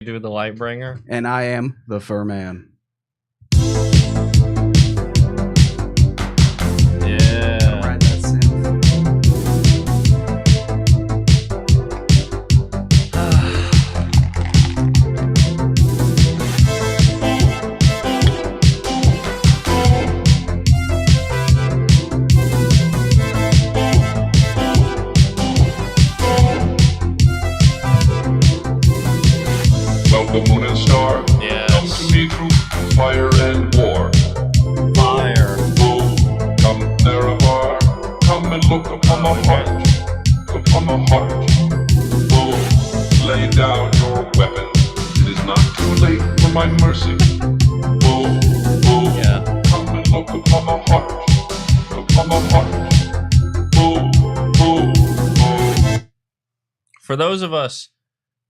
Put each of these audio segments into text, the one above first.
do the light bringer. And I am the Fur Man. Yeah. Ride that synth. The moon and star come to me through fire and war. Fire. Oh, come Nerevar, come and look upon my heart, upon my heart. Oh, lay down your weapons. It is not too late for my mercy. Oh, oh, Yeah. come and look upon my heart, upon my heart. Oh, oh, oh. For those of us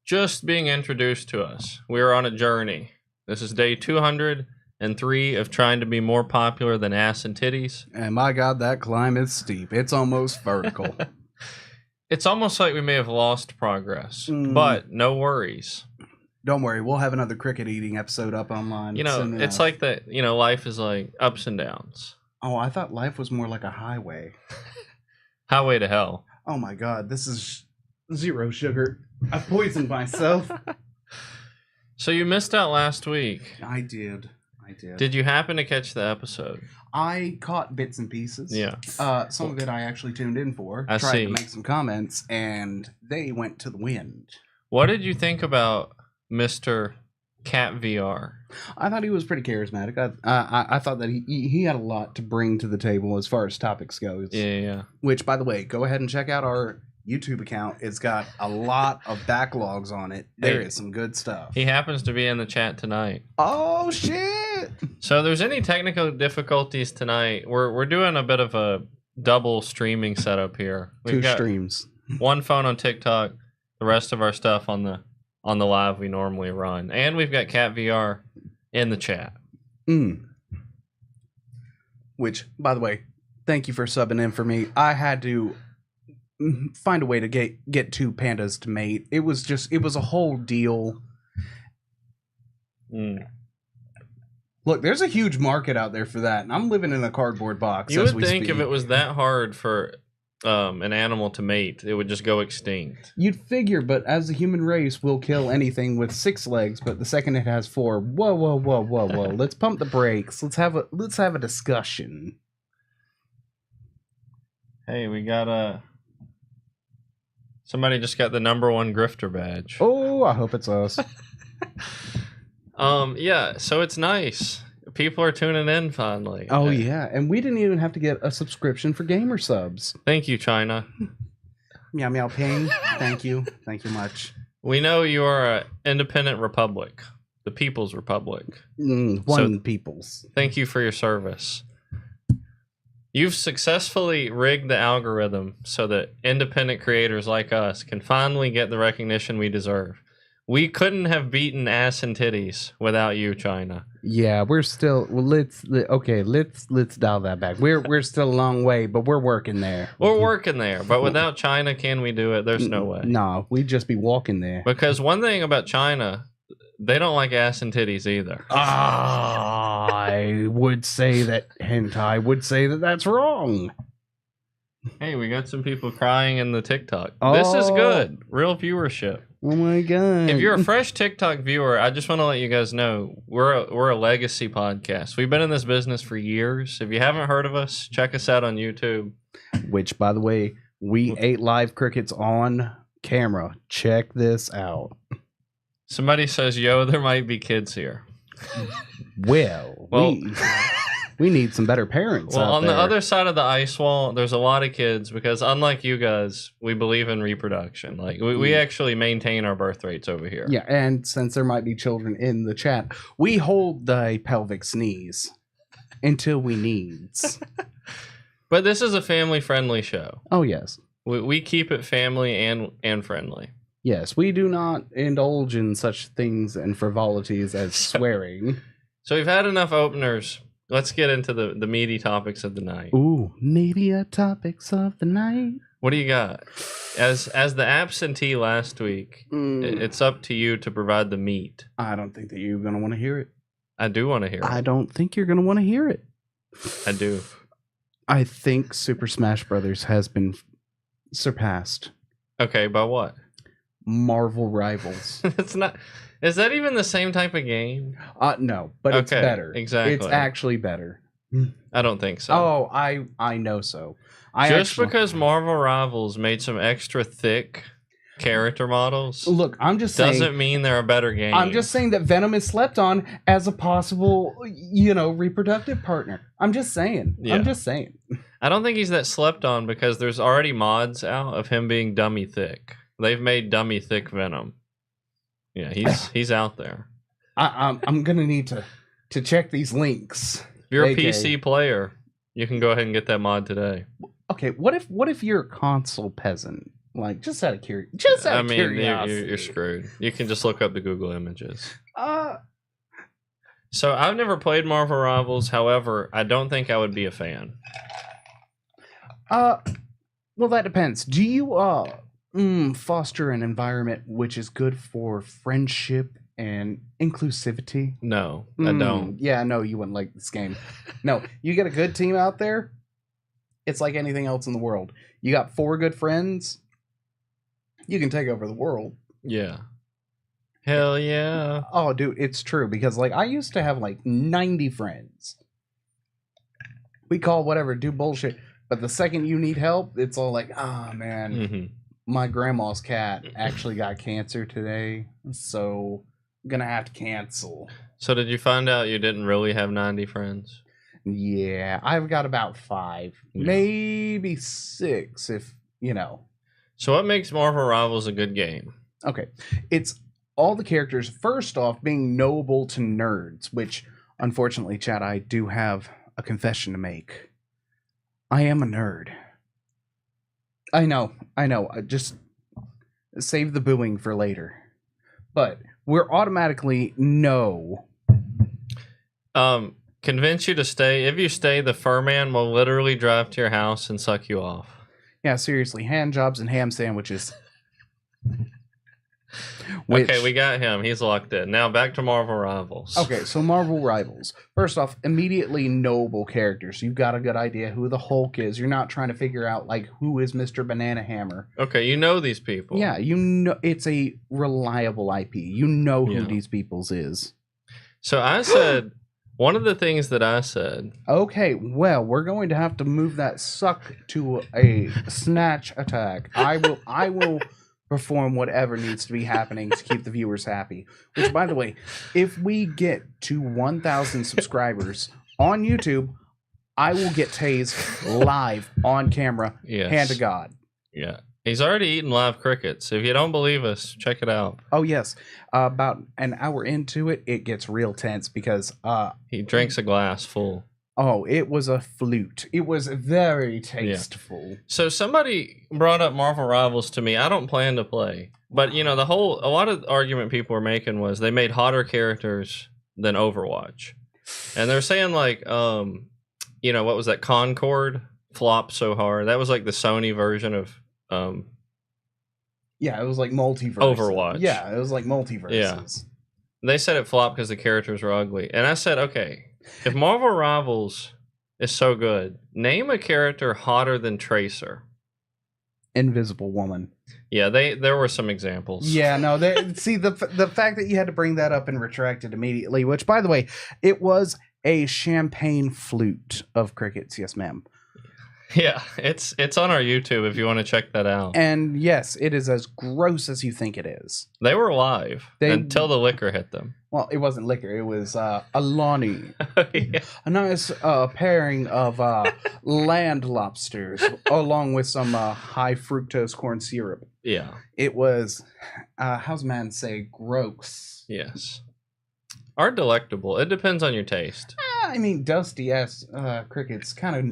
just being introduced to us, we are on a journey. This is day 203 of trying to be more popular than ass and titties. And my God, that climb is steep. It's almost vertical. It's almost like we may have lost progress, but no worries. Don't worry, we'll have another cricket eating episode up online. You know, soon it's enough. like that, you know, life is like ups and downs. Oh, I thought life was more like a highway. Highway to hell. Oh my God, this is zero sugar. I poisoned myself. So you missed out last week. I did. Did you happen to catch the episode? I caught bits and pieces. Yeah. Some of it I actually tuned in for. I tried see. to make some comments, and they went to the wind. What did you think about Mr. Cat VR? I thought he was pretty charismatic. I thought that he had a lot to bring to the table as far as topics goes. Yeah. Which, by the way, go ahead and check out our YouTube account. It's got a lot of backlogs on it. There is some good stuff. He happens to be in the chat tonight. Oh shit! So if there's any technical difficulties tonight, we're doing a bit of a double streaming setup here. We've Two got streams. one phone on TikTok, the rest of our stuff on the live we normally run, and we've got Cat VR in the chat. Which, by the way, thank you for subbing in for me. I had to find a way to get two pandas to mate. It was a whole deal. Look, there's a huge market out there for that, and I'm living in a cardboard box. You as would we think speak. if it was that hard for an animal to mate, it would just go extinct. You'd figure, but as a human race, we'll kill anything with 6 legs. But the second it has 4, whoa! Let's pump the brakes. Let's have a discussion. Hey, we got somebody just got the #1 grifter badge. Oh, I hope it's us. Yeah, so it's nice. People are tuning in finally. Oh yeah, and we didn't even have to get a subscription for gamer subs. Thank you, China. Meow meow ping. Thank you much. We know you are an independent republic, the People's Republic. People's. Thank you for your service. You've successfully rigged the algorithm so that independent creators like us can finally get the recognition we deserve. We couldn't have beaten ass and titties without you, China. Yeah, we're still. Well, let's dial that back. We're still a long way, but we're working there. We're working there, but without China, can we do it? There's no way. Nah, we'd just be walking there. Because one thing about China, they don't like ass and titties either. I would say that hentai would say that that's wrong. Hey, we got some people crying in the TikTok. This is good. Real viewership. Oh my God. If you're a fresh TikTok viewer, I just want to let you guys know we're a legacy podcast. We've been in this business for years. If you haven't heard of us, check us out on YouTube. Which, by the way, we ate live crickets on camera. Check this out. Somebody says, yo, there might be kids here. Well, we need some better parents. Well, out on there. the other side of the ice wall, there's a lot of kids because unlike you guys, we believe in reproduction. Like we actually maintain our birth rates over here. Yeah, and since there might be children in the chat, we hold the pelvic sneeze until we needs. But this is a family-friendly show. Oh, yes. We keep it family and friendly. Yes, we do not indulge in such things and frivolities as swearing. So we've had enough openers. Let's get into the meaty topics of the night. Ooh, media topics of the night. What do you got? As the absentee last week, it's up to you to provide the meat. I don't think that you're going to want to hear it. I do want to hear it. I don't think you're going to want to hear it. I do. I think Super Smash Brothers has been surpassed. Okay, by what? Marvel Rivals. It's not. Is that even the same type of game? No, but it's better. Exactly. It's actually better. I don't think so. Oh, I know so. Because Marvel Rivals made some extra thick character models. Look, I'm just saying. Doesn't mean they're a better game. I'm just saying that Venom is slept on as a possible, reproductive partner. I'm just saying. Yeah. I'm just saying. I don't think he's that slept on because there's already mods out of him being dummy thick. They've made dummy thick Venom. Yeah, he's out there. I'm gonna need to check these links. If you're a PC player, you can go ahead and get that mod today. Okay, what if you're a console peasant? Like, just out of curiosity. You're screwed. You can just look up the Google images. So I've never played Marvel Rivals. However, I don't think I would be a fan. Well, that depends. Do you foster an environment which is good for friendship and inclusivity? No, I don't. Yeah, no, you wouldn't like this game. No, you get a good team out there. It's like anything else in the world. You got 4 good friends. You can take over the world. Yeah. Hell yeah. Oh, dude, it's true. Because, I used to have, 90 friends. We call whatever, do bullshit. But the second you need help, it's all like, man, my grandma's cat actually got cancer today. So, I'm going to have to cancel. So, did you find out you didn't really have 90 friends? Yeah, I've got about 5. Yeah. Maybe 6 if, So what makes Marvel Rivals a good game? Okay, it's all the characters, first off, being knowable to nerds, which, unfortunately, Chad, I do have a confession to make. I am a nerd. I know. Just save the booing for later. But we're automatically no. Convince you to stay. If you stay, the fur man will literally drive to your house and suck you off. Yeah, seriously. Hand jobs and ham sandwiches. Okay, we got him. He's locked in. Now back to Marvel Rivals. Okay, so Marvel Rivals. First off, immediately knowable characters. You've got a good idea who the Hulk is. You're not trying to figure out, who is Mr. Banana Hammer. Okay, you know these people. Yeah, it's a reliable IP. You know who these people's is. So I said... One of the things that I said... Okay, well, we're going to have to move that suck to a snatch attack. I will perform whatever needs to be happening to keep the viewers happy. Which, by the way, if we get to 1,000 subscribers on YouTube, I will get tased live on camera, hand to God. Yeah. He's already eaten live crickets. If you don't believe us, check it out. Oh, yes. About an hour into it, it gets real tense because... he drinks a glass full. Oh, it was a flute. It was very tasteful. Yeah. So somebody brought up Marvel Rivals to me. I don't plan to play. But, a lot of the argument people were making was they made hotter characters than Overwatch. And they're saying, what was that? Concord flopped so hard. That was the Sony version of... yeah, it was multiverse. Overwatch. Yeah, it was multiverses. Yeah. They said it flopped because the characters were ugly. And I said, okay, if Marvel Rivals is so good, name a character hotter than Tracer. Invisible Woman. Yeah, there were some examples. Yeah, no, see, the fact that you had to bring that up and retract it immediately, which, by the way, it was a champagne flute of crickets. Yes, ma'am. Yeah, it's on our YouTube if you want to check that out. And yes, it is as gross as you think it is. They were live until the liquor hit them. Well, it wasn't liquor. It was Alani. Yeah. A nice pairing of land lobsters along with some high fructose corn syrup. Yeah. It was, how's man say, gross. Yes. Are delectable. It depends on your taste. I mean, dusty ass crickets, kind of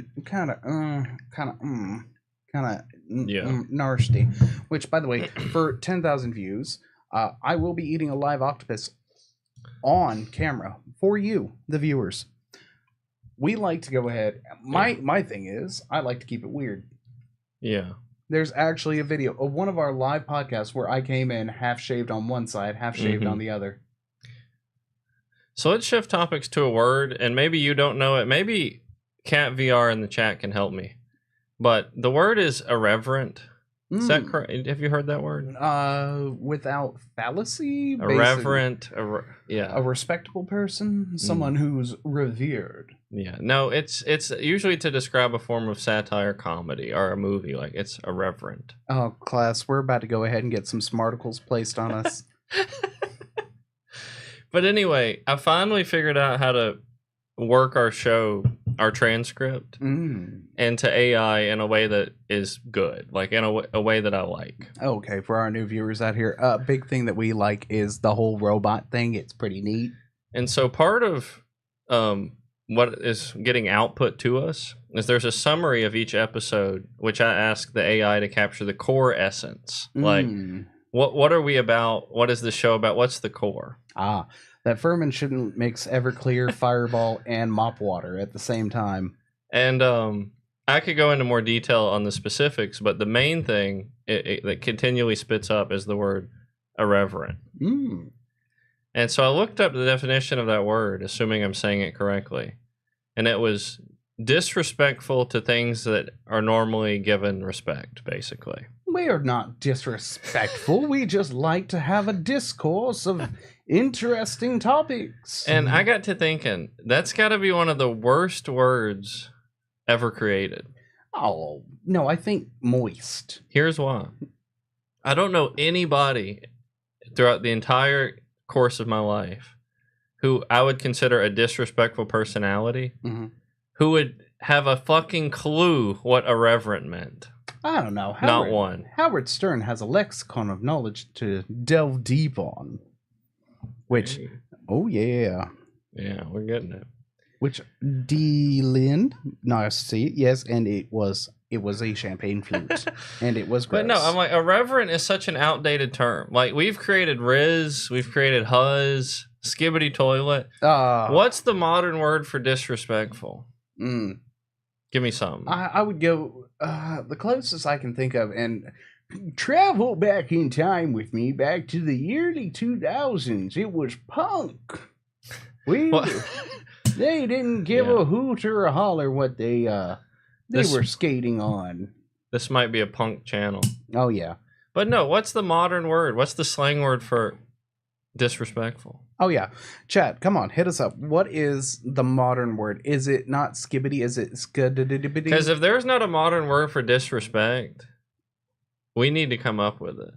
nasty. Which, by the way, for 10,000 views, I will be eating a live octopus on camera for you, the viewers. We like to go ahead. My thing is, I like to keep it weird. Yeah. There's actually a video of one of our live podcasts where I came in half shaved on one side, half shaved on the other. So let's shift topics to a word, and maybe you don't know it. Maybe Cat VR in the chat can help me. But the word is irreverent. Is that correct? Have you heard that word? Without fallacy? Irreverent. Yeah. A respectable person? Someone who's revered. Yeah. No, it's usually to describe a form of satire comedy or a movie. Like, it's irreverent. Oh, class, we're about to go ahead and get some smarticles placed on us. But anyway, I finally figured out how to work our transcript into AI in a way that is good, like in a way that I like. Okay, for our new viewers out here, a big thing that we like is the whole robot thing. It's pretty neat. And so part of what is getting output to us is there's a summary of each episode, which I ask the AI to capture the core essence. Like, what are we about? What is the show about? What's the core? That Furman shouldn't mix Everclear, Fireball, and mop water at the same time. And I could go into more detail on the specifics, but the main thing that continually spits up is the word irreverent. And so I looked up the definition of that word, assuming I'm saying it correctly. And it was disrespectful to things that are normally given respect, basically. We are not disrespectful. We just like to have a discourse of interesting topics. And I got to thinking, that's got to be one of the worst words ever created. Oh, no, I think moist. Here's why. I don't know anybody throughout the entire course of my life who I would consider a disrespectful personality who would have a fucking clue what irreverent meant. I don't know. Not one. Howard Stern has a lexicon of knowledge to delve deep on. Which, oh yeah. Yeah, we're getting it. Which, D-Lynn, nice to see it, yes, and it was a champagne flute, and it was gross. But no, I'm like, irreverent is such an outdated term. Like, we've created Riz, we've created Huzz, Skibbity Toilet. What's the modern word for disrespectful? Give me some. I would go, the closest I can think of, and travel back in time with me, back to the early 2000s. It was punk. They didn't give a hoot or a holler what they were skating on. This might be a punk channel. Oh, yeah. But no, what's the modern word? What's the slang word for disrespectful? Oh, yeah. Chat, come on, hit us up. What is the modern word? Is it not skibbity? Is it skididibity? Because if there's not a modern word for disrespect, we need to come up with it.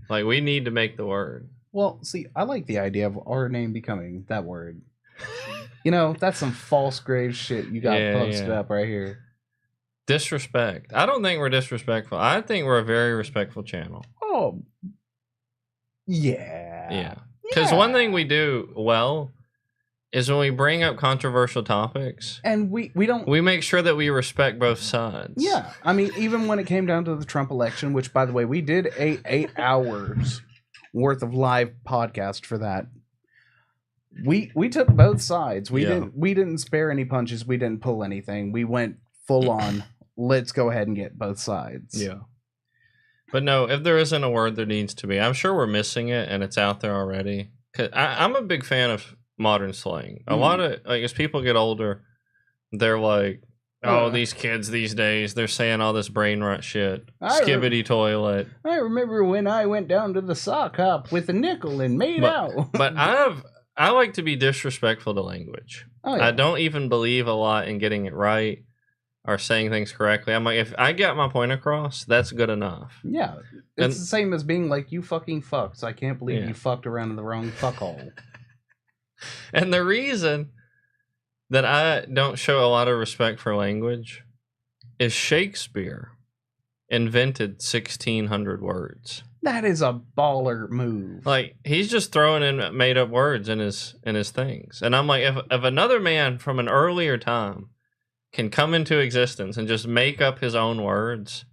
Like, we need to make the word. Well, see, I like the idea of our name becoming that word. You know, that's some false grave shit you got posted up right here. Disrespect. I don't think we're disrespectful. I think we're a very respectful channel. Oh, yeah. Yeah. Because one thing we do well is when we bring up controversial topics, and we make sure that we respect both sides. Yeah. I mean, even when it came down to the Trump election, which, by the way, we did 8 hours worth of live podcast for that. We took both sides. We didn't spare any punches. We didn't pull anything. We went full on. Let's go ahead and get both sides. Yeah. But no, if there isn't a word, there needs to be. I'm sure we're missing it, and it's out there already. 'Cause I'm a big fan of modern slang. A lot of, like, as people get older, they're like, oh, these kids these days, they're saying all this brain rot shit. Skibbity toilet. I remember when I went down to the sock hop with a nickel and made out. But I like to be disrespectful to language. Oh, yeah. I don't even believe a lot in getting it right or saying things correctly. I'm like, if I get my point across, that's good enough. Yeah. It's the same as being like, you fucking fucks. I can't believe you fucked around in the wrong fuckhole. And the reason that I don't show a lot of respect for language is Shakespeare invented 1,600 words. That is a baller move. Like, he's just throwing in made up words in his things. And I'm like, if another man from an earlier time can come into existence and just make up his own words,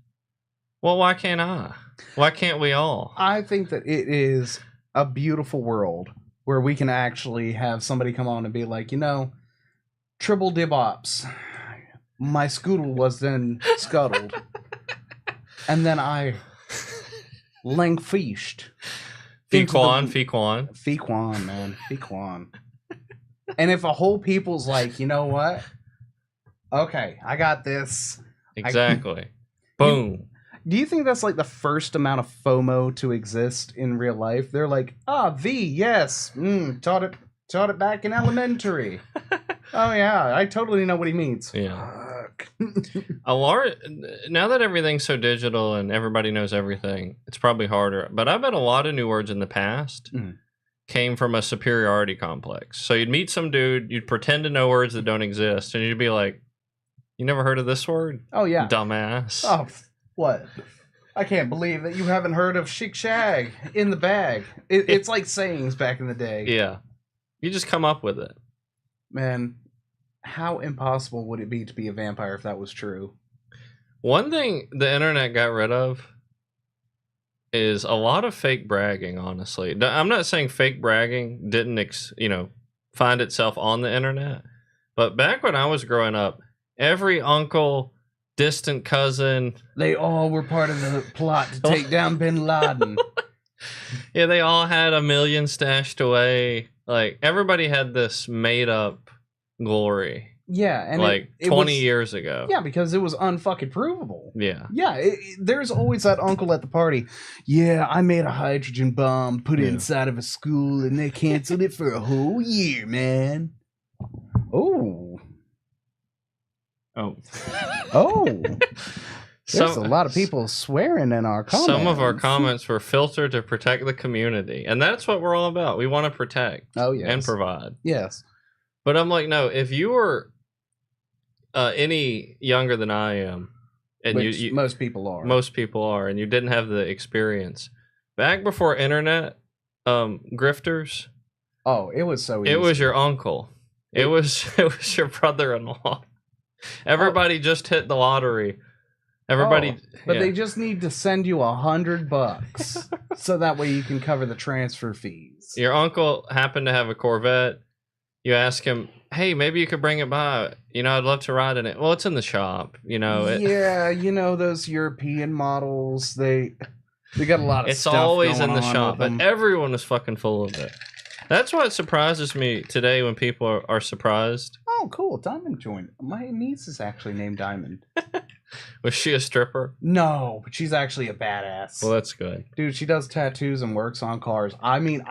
well, why can't I? Why can't we all? I think that it is a beautiful world where we can actually have somebody come on and be like, you know, triple dib ops. My scoodle was then scuttled. and then I langfeashed. Fequan. Fequan, man. Fequan. And if a whole people's like, you know what? Okay, I got this. Exactly. Boom. Do you think that's like the first amount of FOMO to exist in real life? They're like, yes. Taught it back in elementary. Oh yeah, I totally know what he means. Yeah. A large, now that everything's so digital and everybody knows everything, it's probably harder. But I bet a lot of new words in the past came from a superiority complex. So you'd meet some dude, you'd pretend to know words that don't exist, and you'd be like, "You never heard of this word? Oh yeah, dumbass." Oh, what? I can't believe that you haven't heard of Shig Shag in the bag. It's like sayings back in the day. Yeah, you just come up with it, man. How impossible would it be to be a vampire if that was true? One thing the internet got rid of is a lot of fake bragging, honestly. I'm not saying fake bragging didn't, find itself on the internet. But back when I was growing up, every uncle, distant cousin... They all were part of the plot to take down Bin Laden. Yeah, they all had $1 million stashed away. Like, everybody had this made-up glory. Yeah, and like it 20 was, years ago. Yeah, because it was unfucking provable. Yeah. Yeah, there's always that uncle at the party. Yeah, I made a hydrogen bomb, put it inside of a school, and they canceled it for a whole year, man. Oh. There's a lot of people swearing in our comments. Some of our comments were filtered to protect the community, and that's what we're all about. We want to protect and provide. Yes. But I'm like, no, if you were any younger than I am, and which most people are, and you didn't have the experience back before internet, grifters. Oh, it was so easy. It was your uncle. It was your brother-in-law. Everybody just hit the lottery. Everybody, but they just need to send you $100 so that way you can cover the transfer fees. Your uncle happened to have a Corvette. You ask him, hey, maybe you could bring it by. I'd love to ride in it. Well, it's in the shop, Yeah, those European models, they got a lot of stuff. It's always in the shop, but everyone is fucking full of it. That's what surprises me today when people are surprised. Oh, cool. Diamond joined. My niece is actually named Diamond. Was she a stripper? No, but she's actually a badass. Well, that's good. Dude, she does tattoos and works on cars. I mean,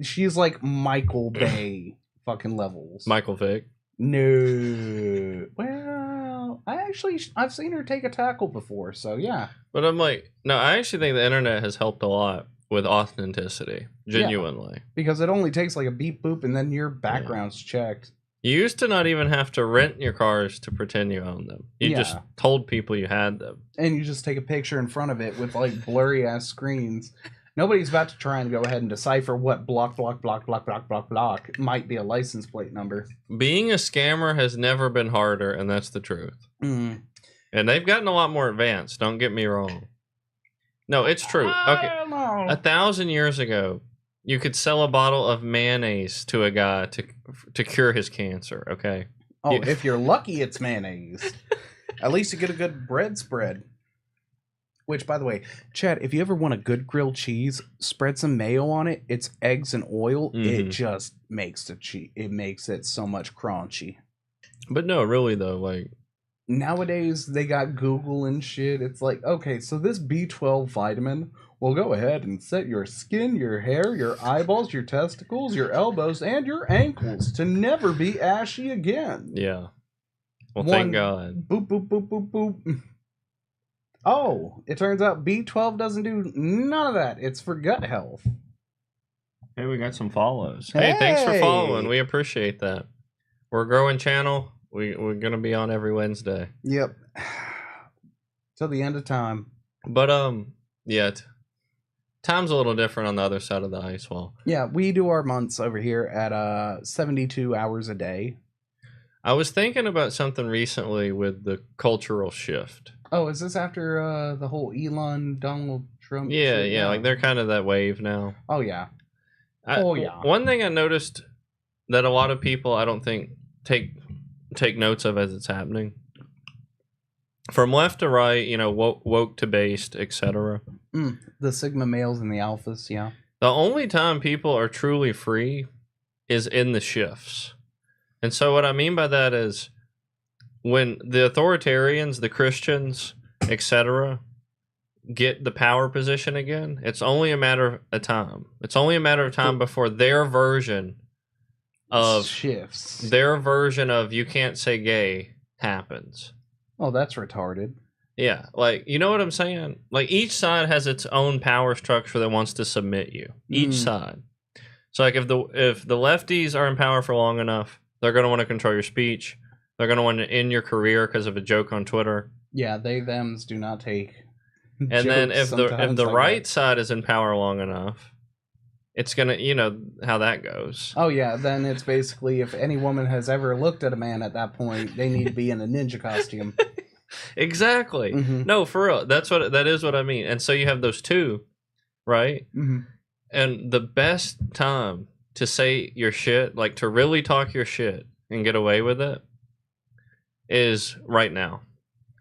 she's like Michael Bay fucking levels. Michael Vick? No. Well, I've seen her take a tackle before, so yeah. But I'm like, no, I actually think the internet has helped a lot with authenticity. Genuinely. Yeah, because it only takes like a beep boop and then your background's checked. You used to not even have to rent your cars to pretend you owned them. You just told people you had them. And you just take a picture in front of it with like blurry ass screens. Nobody's about to try and go ahead and decipher what block might be a license plate number. Being a scammer has never been harder, and that's the truth. Mm. And they've gotten a lot more advanced, don't get me wrong. No, it's true. Okay. 1,000 years ago, you could sell a bottle of mayonnaise to a guy to cure his cancer, okay? Oh, if you're lucky, it's mayonnaise. At least you get a good bread spread. Which, by the way, Chad, if you ever want a good grilled cheese, spread some mayo on it. It's eggs and oil. Mm-hmm. It just makes it makes it so much crunchy. But no, really though, like nowadays they got Google and shit. It's like, okay, so this B12 vitamin will go ahead and set your skin, your hair, your eyeballs, your testicles, your elbows, and your ankles to never be ashy again. Yeah. Well, thank God. Boop, boop, boop, boop, boop. Oh, it turns out B12 doesn't do none of that. It's for gut health. Hey, we got some follows. Hey, thanks for following. We appreciate that. We're a growing channel. We're going to be on every Wednesday. Yep. Till the end of time. But, yeah. Time's a little different on the other side of the ice wall. Yeah, we do our months over here at 72 hours a day. I was thinking about something recently with the cultural shift. Oh, is this after the whole Elon, Donald Trump? Yeah, yeah, like they're kind of that wave now. Oh, yeah. One thing I noticed that a lot of people, I don't think, take notes of as it's happening from left to right, woke to based, etc. The Sigma males and the alphas, yeah. The only time people are truly free is in the shifts. And so what I mean by that is when the authoritarians, the Christians, etc., get the power position again, it's only a matter of time. It's only a matter of time before their version of shifts. Their version of you can't say gay happens. Oh, that's retarded. Yeah, like, you know what I'm saying? Like, each side has its own power structure that wants to submit you. Each side. So, like, if the lefties are in power for long enough, they're going to want to control your speech. They're going to want to end your career because of a joke on Twitter. Yeah, they thems do not take. And then if the right side is in power long enough, it's gonna, how that goes. Oh yeah, then it's basically if any woman has ever looked at a man at that point, they need to be in a ninja costume. Exactly. Mm-hmm. No, for real. That is what I mean. And so you have those two, right? Mm-hmm. And the best time to say your shit, like to really talk your shit and get away with it, is right now.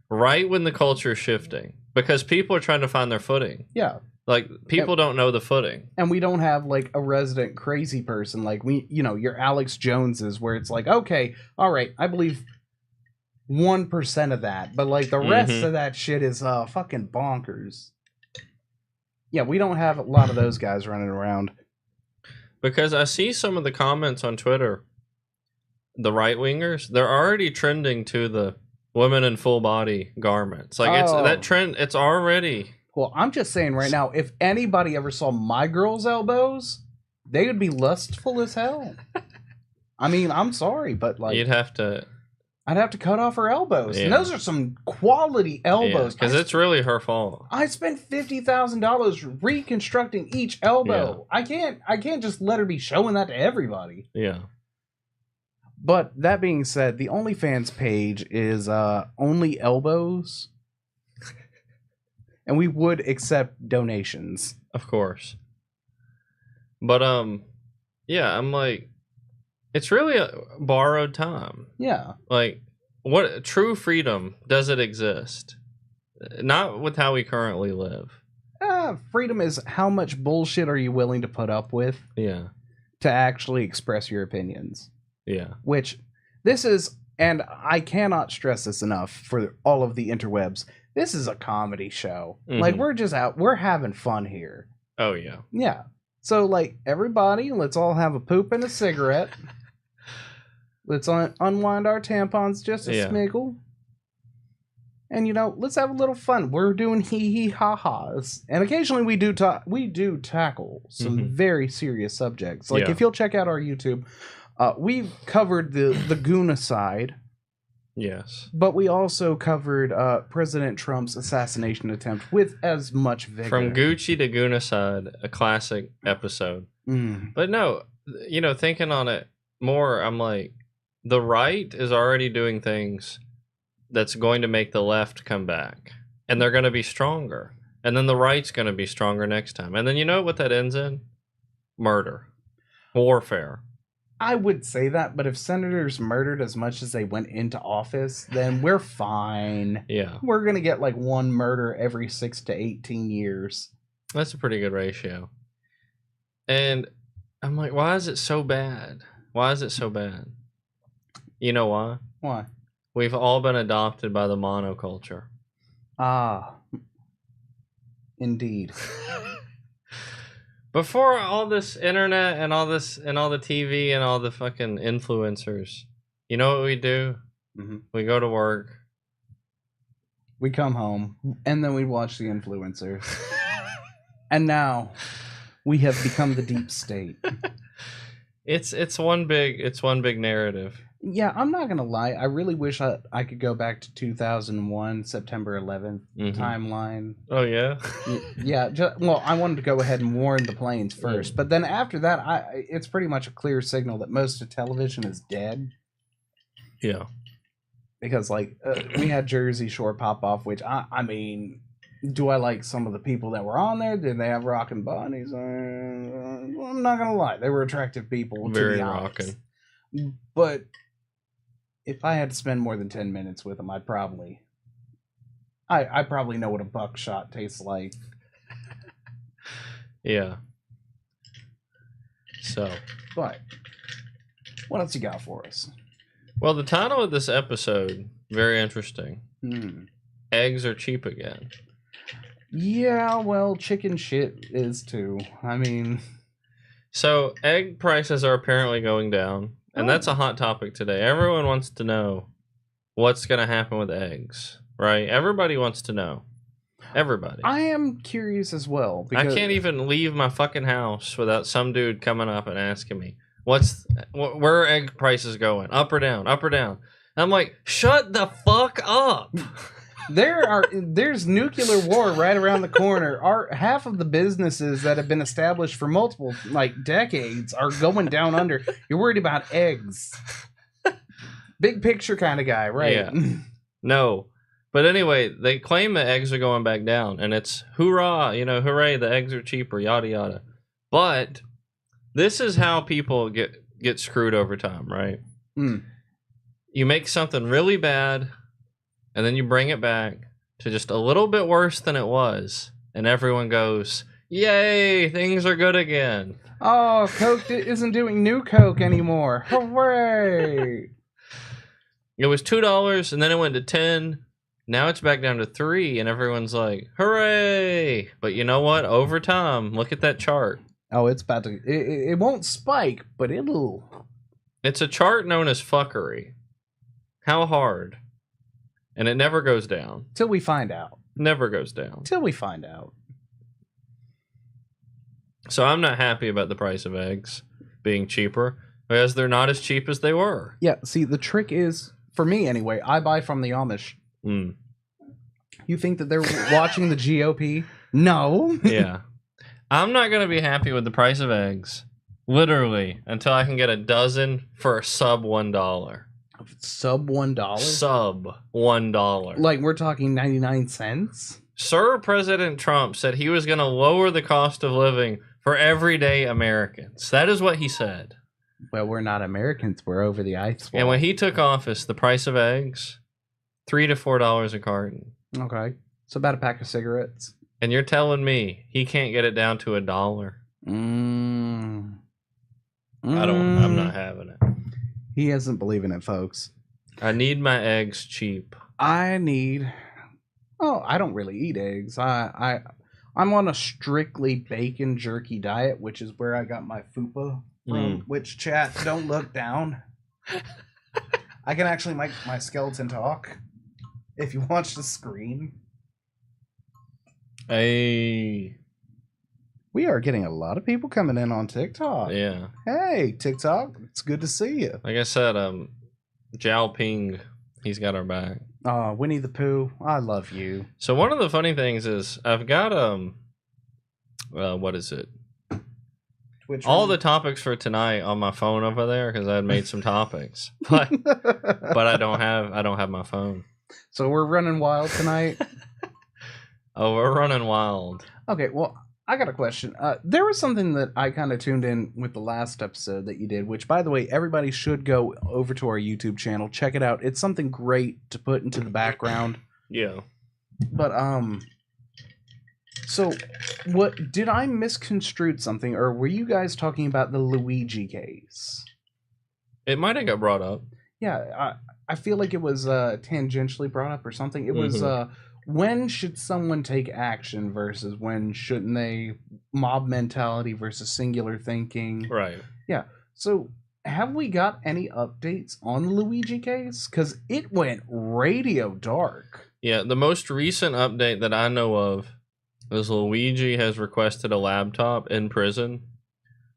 Right when the culture is shifting. Because people are trying to find their footing. Yeah. Like, people don't know the footing. And we don't have, like, a resident crazy person. Like, your Alex Joneses, where it's like, okay, all right, I believe 1% of that. But, like, the rest of that shit is fucking bonkers. Yeah, we don't have a lot of those guys running around. Because I see some of the comments on Twitter, the right-wingers, they're already trending to the women in full body garments. Like, it's that trend, it's already... Well, I'm just saying right now, if anybody ever saw my girl's elbows, they would be lustful as hell. I mean, I'm sorry, but like... I'd have to cut off her elbows. Yeah. And those are some quality elbows. Because it's really her fault. I spent $50,000 reconstructing each elbow. Yeah. I can't just let her be showing that to everybody. Yeah. But that being said, the OnlyFans page is only elbows. And we would accept donations. Of course. But, yeah, I'm like, it's really a borrowed time. Yeah. Like, what true freedom does it exist? Not with how we currently live. Freedom is how much bullshit are you willing to put up with? Yeah. To actually express your opinions. Yeah. Which, this is, and I cannot stress this enough for all of the interwebs, this is a comedy show. Mm-hmm. Like, we're just out, we're having fun here. Oh, yeah. Yeah. So, like, everybody, let's all have a poop and a cigarette. Let's unwind our tampons just a smiggle. And, let's have a little fun. We're doing hee-hee-ha-has. And occasionally we do tackle some very serious subjects. Like, if you'll check out our YouTube, we've covered the Goonacide. Yes. But we also covered President Trump's assassination attempt with as much vigor. From Gucci to Goonacide, a classic episode. But no, thinking on it more, I'm like, the right is already doing things that's going to make the left come back. And they're going to be stronger. And then the right's going to be stronger next time. And then you know what that ends in? Murder. Warfare. I would say that, but if senators murdered as much as they went into office, then we're fine. Yeah. We're going to get like one murder every 6 to 18 years. That's a pretty good ratio. And I'm like, why is it so bad? Why is it so bad? You know why? Why? We've all been adopted by the monoculture. Ah. Indeed. Before all this internet and all the TV and all the fucking influencers, you know what we do? Mm-hmm. We go to work. We come home, and then we watch the influencers. And now, we have become the deep state. It's one big narrative. Yeah, I'm not gonna lie. I really wish I could go back to 2001, September 11th timeline. Oh yeah, yeah. Well, I wanted to go ahead and warn the planes first, but then after that, it's pretty much a clear signal that most of television is dead. Yeah, because like we had Jersey Shore pop off, which I mean, do I like some of the people that were on there? Did they have rockin' bodies? Well, I'm not gonna lie, they were attractive people. Very rockin'. But if I had to spend more than 10 minutes with them, I'd probably I probably know what a buckshot tastes like. Yeah. So. But what else you got for us? Well, the title of this episode, very interesting. Eggs are cheap again. Yeah, well, chicken shit is too. I mean... So, egg prices are apparently going down, and that's a hot topic today. Everyone wants to know what's going to happen with eggs, right? Everybody wants to know. Everybody. I am curious as well. Because I can't even leave my fucking house without some dude coming up and asking me, where are egg prices going? Up or down? Up or down? And I'm like, shut the fuck up. There's nuclear war right around the corner. Half of the businesses that have been established for multiple decades are going down under. You're worried about eggs. Big picture kind of guy, right? Yeah. No. But anyway, they claim that eggs are going back down, and it's hoorah, hooray, the eggs are cheaper, yada yada. But this is how people get screwed over time, right? You make something really bad, and then you bring it back to just a little bit worse than it was, and everyone goes, yay, things are good again. Oh, Coke isn't doing New Coke anymore. Hooray! It was $2, and then it went to 10. Now it's back down to 3, and everyone's like, hooray! But you know what? Over time, look at that chart. Oh, it's about to... It won't spike, but it'll... It's a chart known as fuckery. How hard? And it never goes down. Till we find out. Never goes down. Till we find out. So I'm not happy about the price of eggs being cheaper, because they're not as cheap as they were. Yeah, see, the trick is, for me anyway, I buy from the Amish. You think that they're watching the GOP? No. Yeah. I'm not going to be happy with the price of eggs, literally, until I can get a dozen for sub $1. Sub $1? Sub $1. Like, we're talking 99 cents? Sir President Trump said he was going to lower the cost of living for everyday Americans. That is what he said. Well, we're not Americans. We're over the ice wall. And when he took office, the price of eggs, $3 to $4 a carton. Okay. So about a pack of cigarettes. And you're telling me he can't get it down to $1? I'm not having it. He isn't believing it, folks. I need my eggs cheap. I don't really eat eggs. I'm on a strictly bacon jerky diet, which is where I got my fupa from. Which, chat, don't look down. I can actually make my skeleton talk if you watch the screen. Hey. We are getting a lot of people coming in on TikTok. Yeah. Hey, TikTok. It's good to see you. Like I said, Zhao Ping, he's got our back. Oh, Winnie the Pooh, I love you. So one of the funny things is I've got what is it? Twitch all the topics for tonight on my phone over there because I had made some topics, but I don't have my phone. So we're running wild tonight. Oh, we're running wild. Okay, well, I got a question. There was something that I kind of tuned in with the last episode that you did, which, by the way, everybody should go over to our YouTube channel. Check it out. It's something great to put into the background. Yeah. But, so, what, did I misconstrue something, or were you guys talking about the Luigi case? It might have got brought up. Yeah, I feel like it was tangentially brought up or something. It was, when should someone take action versus when shouldn't they? Mob mentality versus singular thinking. Right. Yeah. So have we got any updates on the Luigi case? Because it went radio dark. Yeah, the most recent update that I know of is Luigi has requested a laptop in prison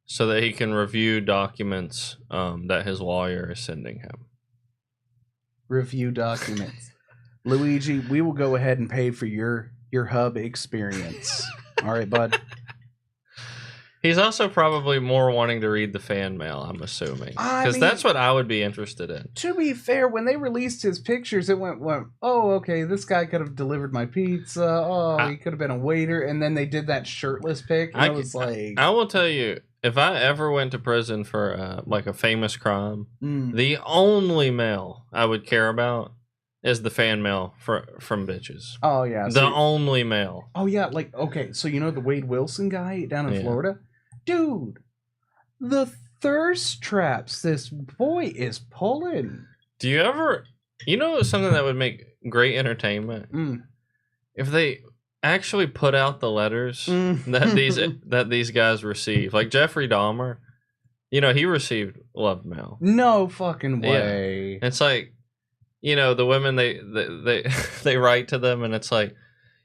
so that he can review documents that his lawyer is sending him. Review documents. Luigi, we will go ahead and pay for your hub experience. All right, bud. He's also probably more wanting to read the fan mail, I'm assuming. Because that's what I would be interested in. To be fair, when they released his pictures, it went, oh, okay, this guy could have delivered my pizza. Oh, he could have been a waiter. And then they did that shirtless pic. And I was like... I will tell you, if I ever went to prison for like a famous crime, the only mail I would care about is the fan mail from bitches. Oh yeah, The only mail. Oh yeah, like okay, so you know the Wade Wilson guy down in Florida, dude, the thirst traps this boy is pulling. Do you ever, something that would make great entertainment if they actually put out the letters that these guys receive, like Jeffrey Dahmer. He received love mail. No fucking way. Yeah. It's like, the women they write to them, and it's like,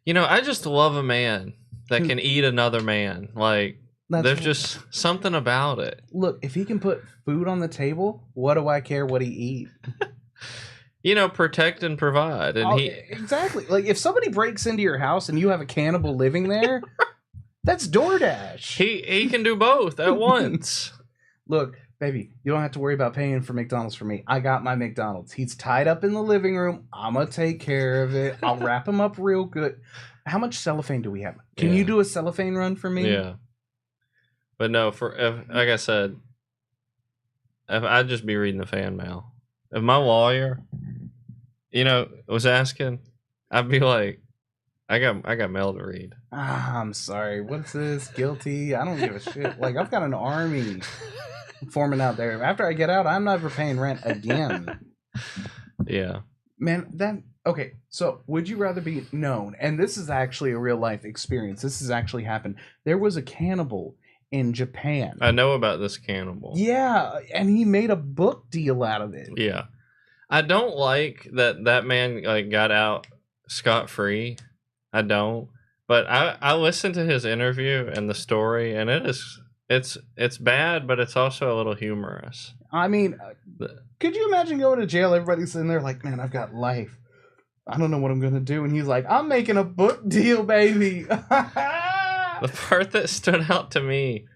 I just love a man that can eat another man. Like, there's just something about it. Look, if he can put food on the table, what do I care what he eat? Protect and provide, and exactly. Like if somebody breaks into your house and you have a cannibal living there, that's DoorDash. He can do both at once. Look, baby, you don't have to worry about paying for McDonald's for me. I got my McDonald's. He's tied up in the living room. I'm going to take care of it. I'll wrap him up real good. How much cellophane do we have? Can you do a cellophane run for me? Yeah. But no, like I said, if I'd just be reading the fan mail. If my lawyer, was asking, I'd be like, I got mail to read. I'm sorry. What's this? Guilty? I don't give a shit. Like, I've got an army forming out there. After I get out, I'm never paying rent again. Yeah. Man, okay, so would you rather be known, and this is actually a real life experience. This has actually happened. There was a cannibal in Japan. I know about this cannibal. Yeah, and he made a book deal out of it. Yeah. I don't like that man got out scot-free. I don't. But I listened to his interview and the story, and it's bad, but it's also a little humorous. I mean, could you imagine going to jail? Everybody's sitting there like, man, I've got life. I don't know what I'm going to do. And he's like, I'm making a book deal, baby. The part that stood out to me,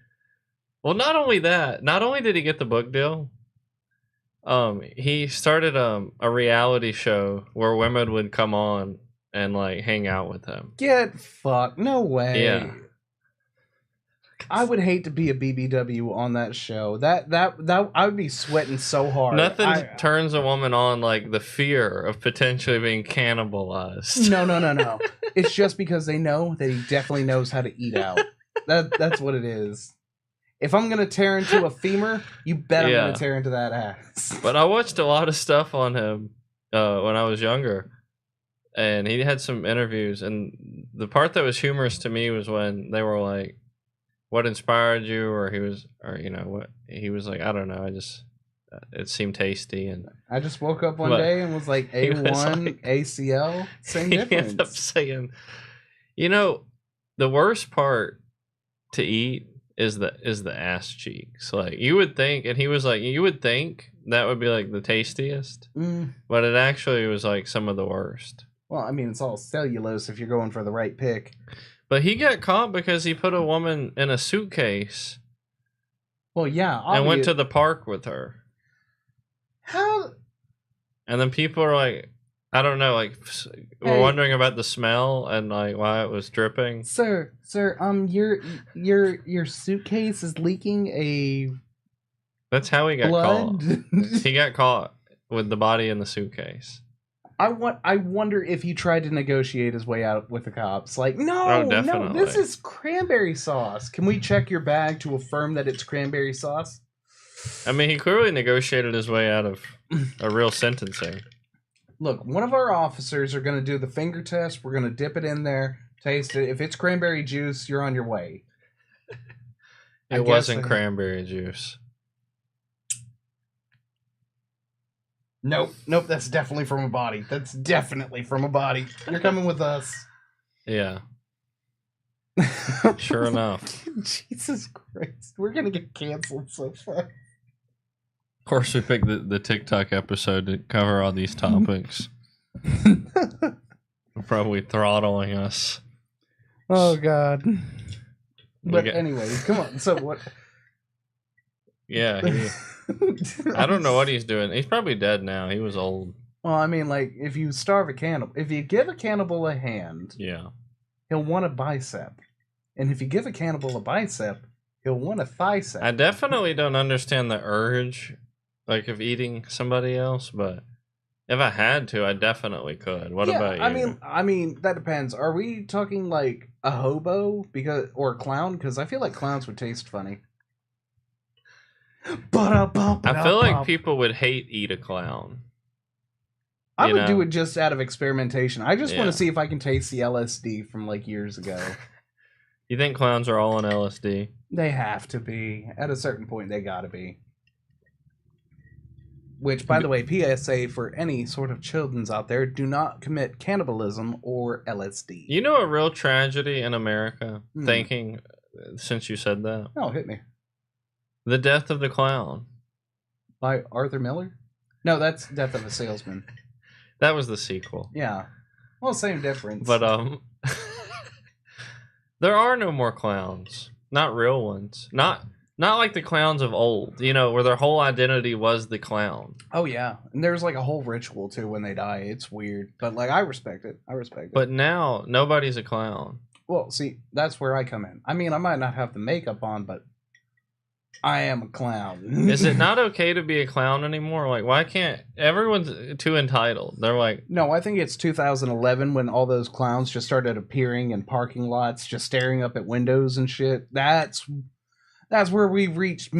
well, not only did he get the book deal, he started a reality show where women would come on and hang out with him. Get fucked. No way. Yeah. I would hate to be a BBW on that show. That I would be sweating so hard. Nothing turns a woman on like the fear of potentially being cannibalized. No. It's just because they know that he definitely knows how to eat out. That's what it is. If I'm gonna tear into a femur, you bet I'm gonna tear into that ass. But I watched a lot of stuff on him when I was younger, and he had some interviews. And the part that was humorous to me was when they were like, what inspired you, or what he was like, I don't know, I just it seemed tasty, and I just woke up one day and was like, A1 ACL, same difference. He ended up saying, the worst part to eat is the ass cheeks. Like, you would think, and he was like, you would think that would be like the tastiest, but it actually was like some of the worst. Well, I mean, it's all cellulose if you're going for the right pick. But he got caught because he put a woman in a suitcase. Well, yeah. And went to the park with her. How? And then people are like, I don't know, we're wondering about the smell and why it was dripping. Sir, your suitcase is leaking a. That's how he got blood? caught. He got caught with the body in the suitcase. I wonder if he tried to negotiate his way out with the cops. Like, no, this is cranberry sauce. Can we check your bag to affirm that it's cranberry sauce? I mean, he clearly negotiated his way out of a real sentencing. Look, one of our officers are going to do the finger test. We're going to dip it in there, taste it. If it's cranberry juice, you're on your way. It wasn't cranberry juice. Nope, that's definitely from a body. That's definitely from a body. You're coming with us. Yeah. Sure enough. Jesus Christ. We're going to get canceled so fast. Of course, we picked the TikTok episode to cover all these topics. They're probably throttling us. Oh, God. But anyways, come on. So what? Yeah, I don't know what he's doing. He's probably dead now. He was old. Well, I mean, if you starve a cannibal, if you give a cannibal a hand, he'll want a bicep. And if you give a cannibal a bicep, he'll want a thicep. I definitely don't understand the urge, of eating somebody else, but If I had to, I definitely could. What Yeah, about you? I mean, that depends. Are we talking like a hobo or a clown? Because I feel like clowns would taste funny. I feel like people would hate eat a clown. I you would do know? it just out of experimentation. I just want Yeah. to see if I can taste the LSD from like years ago. You think clowns are all on LSD? They have to be. At a certain point, they gotta be. Which, by the way, PSA for any sort of children's out there, do not commit cannibalism or LSD. You know a real tragedy in America? Hmm. Thinking, since you said that, Oh, hit me. the death of the clown. By Arthur Miller? No, that's Death of a Salesman. That was the sequel. Yeah. Well, same difference. But there are no more clowns. Not real ones. Not like the clowns of old, where their whole identity was the clown. Oh yeah, and there's like a whole ritual too when they die. It's weird, but like I respect it. But now nobody's a clown. Well, see, that's where I come in. I mean, I might not have the makeup on, but I am a clown. Is it not okay to be a clown anymore? Like, why can't everyone's too entitled? They're like, No, I think it's 2011 when all those clowns just started appearing in parking lots, just staring up at windows and shit. That's where we reached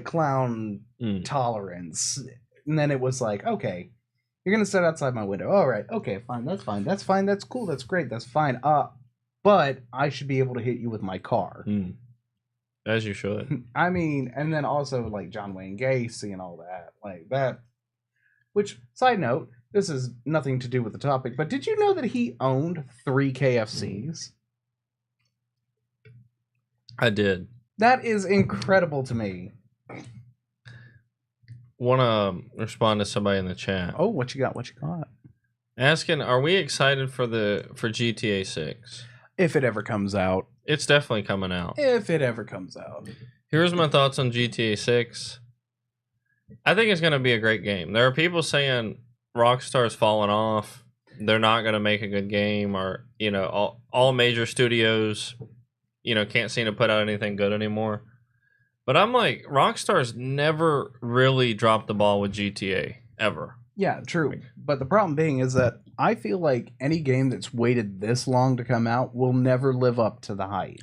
clown tolerance. And then it was like, okay, you're gonna sit outside my window. All right, okay, fine, that's cool, that's great, that's fine. But I should be able to hit you with my car. As you should. I mean, and then also like John Wayne Gacy and all that, like that. Which, side note, this is nothing to do with the topic, but did you know that he owned 3 KFCs? I did. That is incredible to me. Want to respond to somebody in the chat. Oh, what you got? Asking, are we excited for GTA 6? If it ever comes out. It's definitely coming out. If it ever comes out. Here's my thoughts on GTA 6. I think it's going to be a great game. There are people saying Rockstar's fallen off. They're not going to make a good game, or, all major studios, can't seem to put out anything good anymore. But I'm like, Rockstar's never really dropped the ball with GTA, ever. Yeah, true. But the problem being is that I feel like any game that's waited this long to come out will never live up to the hype.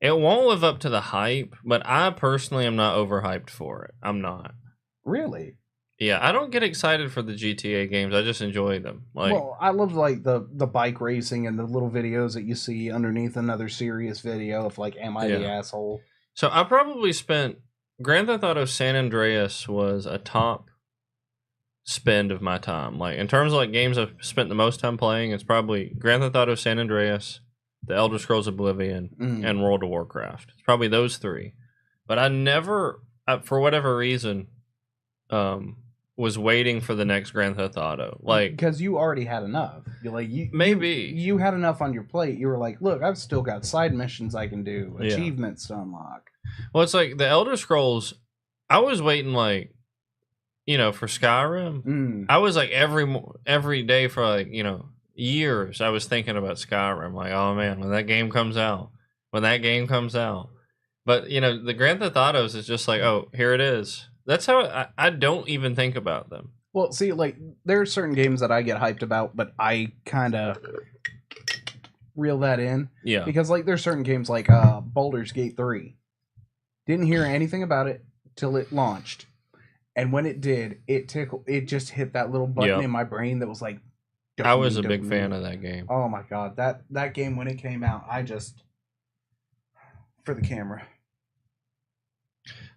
It won't live up to the hype, but I personally am not overhyped for it. I'm not. Really? Yeah, I don't get excited for the GTA games. I just enjoy them. Well, I love like the bike racing and the little videos that you see underneath another serious video of like, am I the asshole? So I probably spent Grand Theft Auto San Andreas was a top spend of my time. Like in terms of like games I've spent the most time playing, it's probably Grand Theft Auto San Andreas, The Elder Scrolls Oblivion, and World of Warcraft. It's probably those 3. But I never, for whatever reason, was waiting for the next Grand Theft Auto. Like, because you already had enough. You had enough on your plate. You were like, look, I've still got side missions I can do, achievements to unlock. Well, it's like the Elder Scrolls. I was waiting like, for Skyrim. I was like every day for like, years. I was thinking about Skyrim. Like, oh man, when that game comes out. But the Grand Theft Autos is just like, oh, here it is. That's how I don't even think about them. Well, see, like, there are certain games that I get hyped about, but I kind of reel that in. Yeah. Because, like, there's certain games like Baldur's Gate 3. Didn't hear anything about it till it launched. And when it did, it just hit that little button in my brain that was like... I was a big fan of that game. Oh, my God. That game, when it came out, I just... For the camera.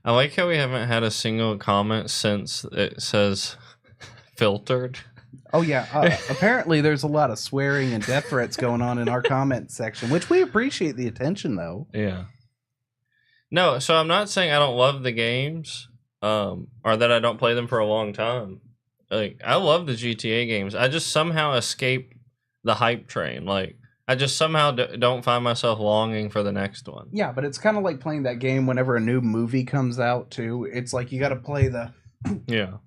I like how we haven't had a single comment since it says filtered. Oh, yeah. Apparently, there's a lot of swearing and death threats going on in our comment section, which we appreciate the attention, though. Yeah. No, so I'm not saying I don't love the games, or that I don't play them for a long time. Like, I love the GTA games. I just somehow escape the hype train. Like, I just somehow don't find myself longing for the next one. Yeah, but it's kind of like playing that game whenever a new movie comes out, too. It's like you got to play the... Yeah.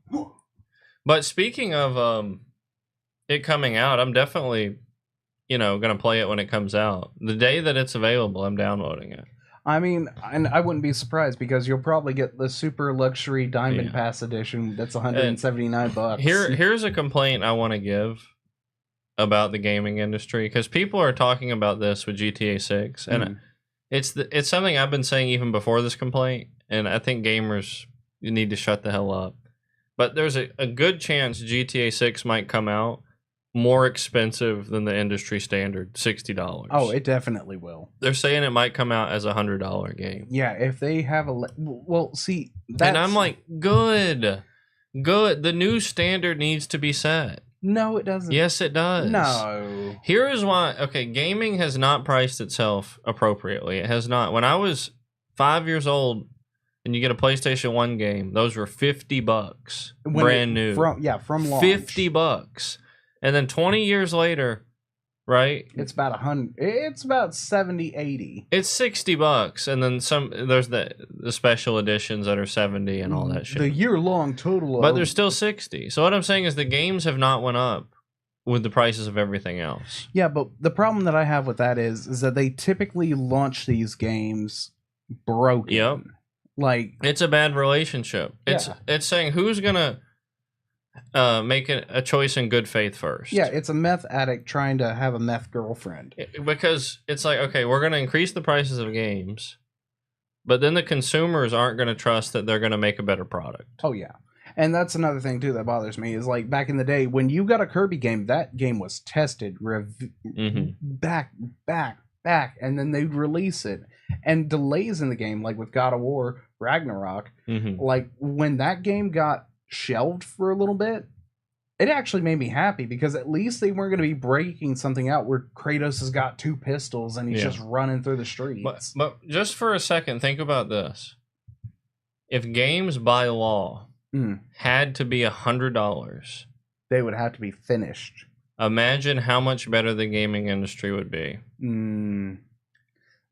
But speaking of it coming out, I'm definitely, going to play it when it comes out. The day that it's available, I'm downloading it. I mean, and I wouldn't be surprised because you'll probably get the super luxury Diamond Yeah. Pass edition that's $179. Here's a complaint I want to give about the gaming industry, because people are talking about this with GTA 6, and it's something I've been saying even before this complaint, and I think gamers need to shut the hell up. But there's a good chance GTA 6 might come out more expensive than the industry standard, $60. Oh, it definitely will. They're saying it might come out as $100 game. Yeah, if they have well, see, that's... And I'm like, good. The new standard needs to be set. No, it doesn't. Yes, it does. No. Here is why. Okay, gaming has not priced itself appropriately. It has not. When I was 5 years old and you get a PlayStation 1 game, those were $50, brand new. From launch. $50. And then 20 years later, right? It's about 100. It's about 70, 80. It's $60, and then there's the special editions that are 70 and all that shit. The year-long total. But they're still 60. So what I'm saying is the games have not went up with the prices of everything else. Yeah, but the problem that I have with that is that they typically launch these games broken. Yep. Like, it's a bad relationship. It's saying who's gonna make a choice in good faith first. Yeah, it's a meth addict trying to have a meth girlfriend. Because it's like, okay, we're gonna increase the prices of games, but then the consumers aren't gonna trust that they're gonna make a better product. Oh yeah. And that's another thing too that bothers me is like back in the day when you got a Kirby game, that game was tested back, and then they'd release it. And delays in the game, like with God of War Ragnarok, like when that game got shelved for a little bit, it actually made me happy because at least they weren't going to be breaking something out where Kratos has got 2 pistols and he's just running through the streets. But just for a second, think about this. If games by law had to be $100, they would have to be finished. Imagine how much better the gaming industry would be.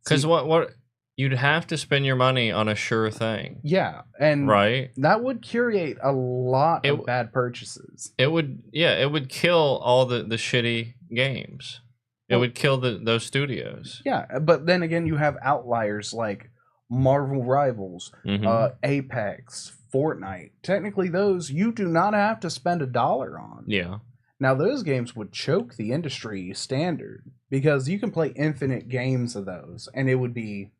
Because what you'd have to spend your money on a sure thing. Yeah, and right, that would curate a lot of bad purchases. It would kill all the shitty games. It would kill those studios. Yeah, but then again, you have outliers like Marvel Rivals, Apex, Fortnite. Technically, those you do not have to spend $1 on. Yeah. Now, those games would choke the industry standard because you can play infinite games of those, and it would be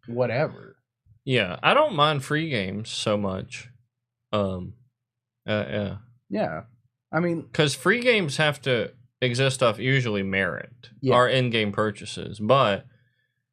whatever. Yeah, I don't mind free games so much. Yeah. I mean, because free games have to exist off usually merit or in-game purchases. But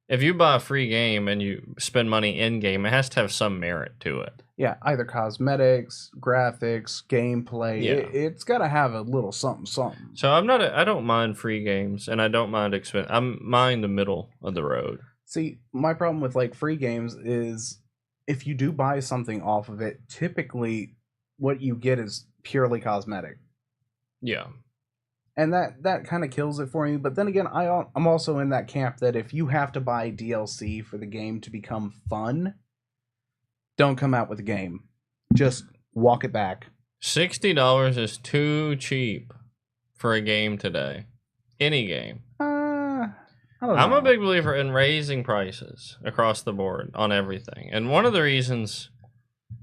if you buy a free game and you spend money in-game, it has to have some merit to it. Yeah, either cosmetics, graphics, gameplay. Yeah. It's got to have a little something. So I don't mind free games, and I don't mind I mind the middle of the road. See, my problem with like free games is if you do buy something off of it, typically what you get is purely cosmetic. Yeah. And that kind of kills it for me. But then again, I'm also in that camp that if you have to buy DLC for the game to become fun, don't come out with a game. Just walk it back. $60 is too cheap for a game today. Any game. I'm a big believer in raising prices across the board on everything. And one of the reasons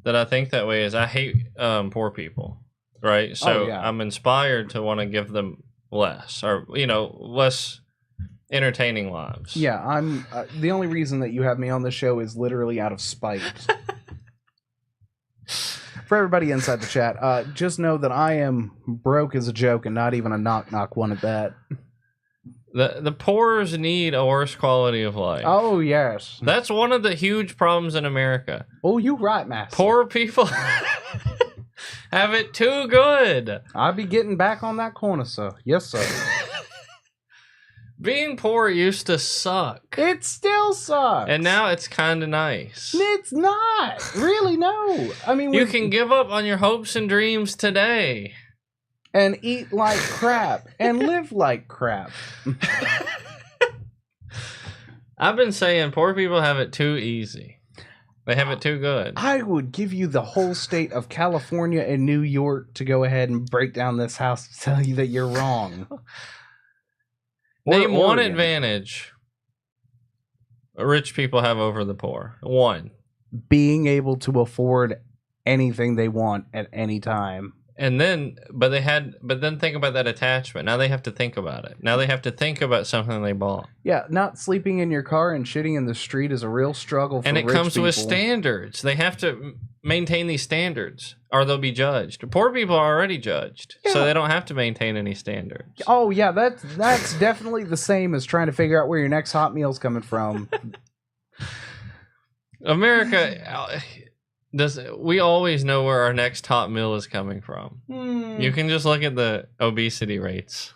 that I think that way is I hate poor people, right? So I'm inspired to want to give them less or, less entertaining lives. Yeah, I'm the only reason that you have me on the show is literally out of spite. For everybody inside the chat, just know that I am broke as a joke and not even a knock one at that. The poor's need a worse quality of life. Oh, yes. That's one of the huge problems in America. Oh, you right, master. Poor people have it too good. I'll be getting back on that corner, sir. Yes, sir. Being poor used to suck. It still sucks. And now it's kind of nice. It's not. Really, no. I mean, you can give up on your hopes and dreams today. And eat like crap. And live like crap. I've been saying poor people have it too easy. They have it too good. I would give you the whole state of California and New York to go ahead and break down this house to tell you that you're wrong. Name one advantage rich people have over the poor? One. Being able to afford anything they want at any time. And then, but then think about that attachment. Now they have to think about it. Now they have to think about something they bought. Yeah, not sleeping in your car and shitting in the street is a real struggle for and it rich comes people. with standards. They have to maintain these standards or they'll be judged. Poor people are already judged, so they don't have to maintain any standards. Oh yeah, that's definitely the same as trying to figure out where your next hot meal's coming from. America, we always know where our next hot meal is coming from. You can just look at the obesity rates.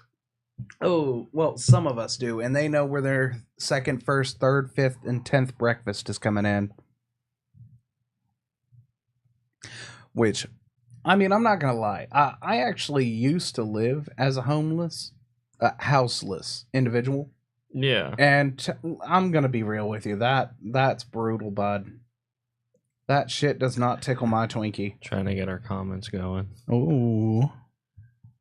Oh, well, some of us do, and they know where their second, first, third, fifth, and 10th breakfast is coming in. Which, I mean, I'm not gonna lie. I actually used to live as a houseless individual. Yeah. And I'm gonna be real with you. That's brutal, bud. That shit does not tickle my Twinkie. Trying to get our comments going. Oh.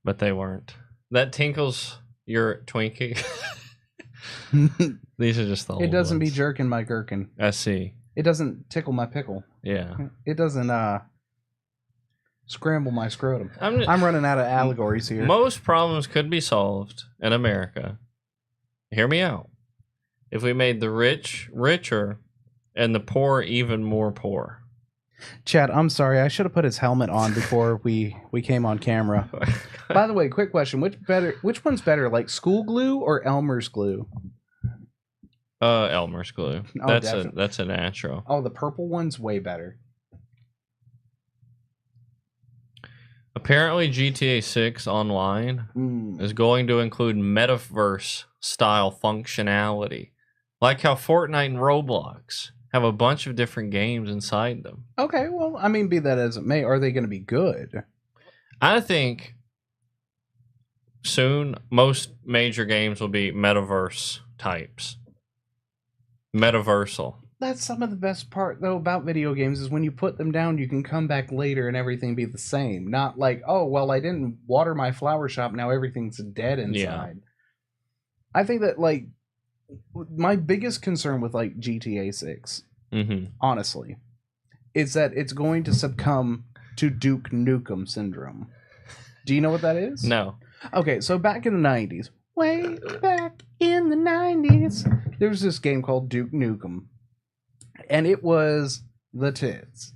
But they weren't. That tinkles your Twinkie. These are just the old It doesn't ones. be jerking my gherkin. I see. It doesn't tickle my pickle. Yeah. It doesn't scramble my scrotum. I'm running out of allegories here. Most problems could be solved in America. Hear me out. If we made the rich richer and the poor even more poor. Chad, I'm sorry. I should have put his helmet on before we came on camera. By the way, quick question. Which one's better, like school glue or Elmer's glue? Elmer's glue. Oh, That's a natural. Oh, the purple one's way better. Apparently GTA 6 Online is going to include metaverse style functionality. Like how Fortnite and Roblox have a bunch of different games inside them. Okay, well, I mean, be that as it may, are they going to be good? I think soon most major games will be metaverse types. Metaversal. That's some of the best part, though, about video games is when you put them down, you can come back later and everything be the same. Not like, oh, well, I didn't water my flower shop, now everything's dead inside. Yeah. I think that, like, my biggest concern with, like, GTA 6, honestly, is that it's going to succumb to Duke Nukem syndrome. Do you know what that is? No. Okay, so back in the 90s, way back in the 90s, there was this game called Duke Nukem. And it was the tits.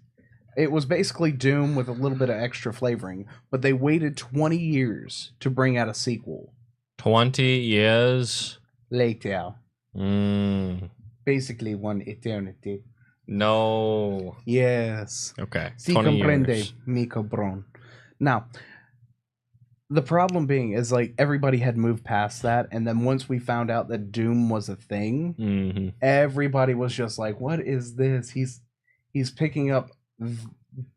It was basically Doom with a little bit of extra flavoring, but they waited 20 years to bring out a sequel. 20 years? Later. Basically one eternity. No. Yes. Okay. Si comprende, mi cabrón. Now, the problem being is like everybody had moved past that, and then once we found out that Doom was a thing, everybody was just like, "What is this? He's picking up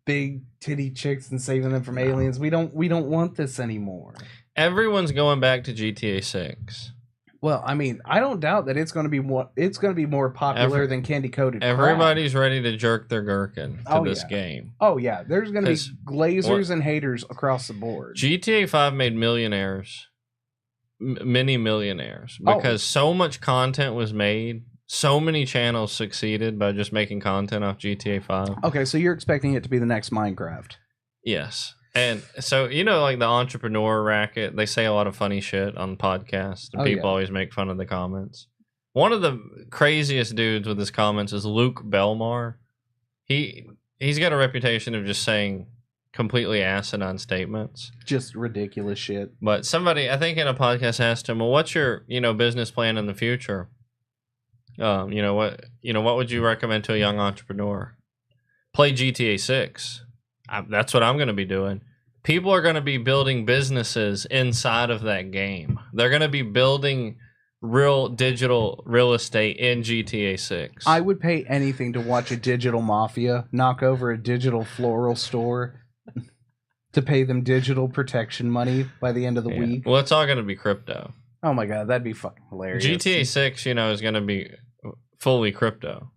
big titty chicks and saving them from aliens. We don't want this anymore." Everyone's going back to GTA 6. Well, I mean, I don't doubt that it's going to be more popular than Candy Coated. Everybody's ready to jerk their gherkin to this game. Oh yeah, there's going to be glazers and haters across the board. GTA 5 made millionaires, many millionaires, because so much content was made. So many channels succeeded by just making content off GTA 5. Okay, so you're expecting it to be the next Minecraft? Yes. And so, you know, like the entrepreneur racket, they say a lot of funny shit on podcasts. And people always make fun of the comments. One of the craziest dudes with his comments is Luke Belmar. He's got a reputation of just saying completely asinine statements. Just ridiculous shit. But somebody, I think in a podcast, asked him, well, what's your, business plan in the future? What would you recommend to a young entrepreneur? Play GTA 6. That's what I'm going to be doing. People are going to be building businesses inside of that game. They're going to be building real digital real estate in GTA 6. I would pay anything to watch a digital mafia knock over a digital floral store to pay them digital protection money by the end of the week. Well, it's all going to be crypto. Oh my God, that'd be fucking hilarious. GTA 6, is going to be fully crypto.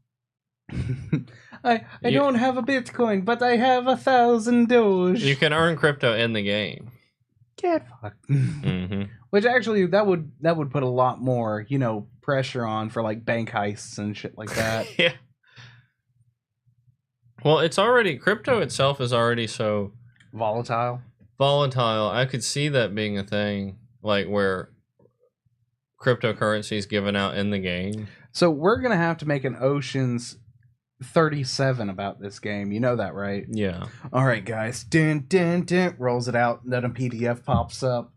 I don't have a Bitcoin, but I have 1,000 Doge. You can earn crypto in the game. Get fucked. Which actually that would put a lot more, pressure on for like bank heists and shit like that. Yeah. Well, crypto itself is already so Volatile. I could see that being a thing, like where cryptocurrency is given out in the game. So we're gonna have to make an Ocean's 37 about this game. You know that, right? Yeah. All right, guys. Dun, dun, dun, rolls it out. Then a PDF pops up.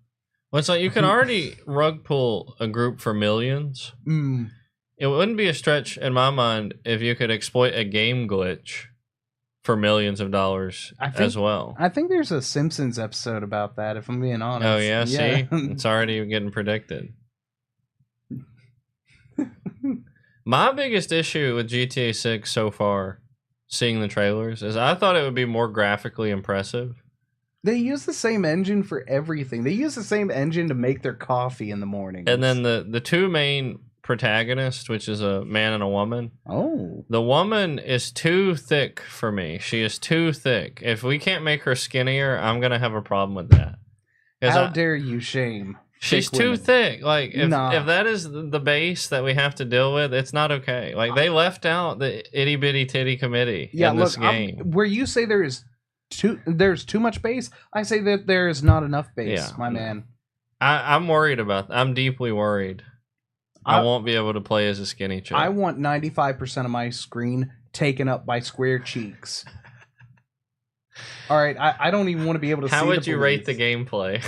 Well, it's like you can already rug pull a group for millions. It wouldn't be a stretch in my mind if you could exploit a game glitch for millions of dollars as well. I think there's a Simpsons episode about that, if I'm being honest. Oh, yeah? See? It's already getting predicted. My biggest issue with GTA 6 so far, seeing the trailers, is I thought it would be more graphically impressive. They use the same engine for everything. They use the same engine to make their coffee in the morning. And then the two main protagonists, which is a man and a woman. Oh. The woman is too thick for me. She is too thick. If we can't make her skinnier, I'm going to have a problem with that. How dare you shame? She's too thick. Like, if that is the base that we have to deal with, it's not okay. Like, they left out the itty bitty titty committee in this game. Where you say there's too much base, I say that there is not enough base, my man. I'm worried about that. I'm deeply worried. I won't be able to play as a skinny chick. I want 95% of my screen taken up by square cheeks. All right, I don't even want to be able to see. How would you rate the gameplay?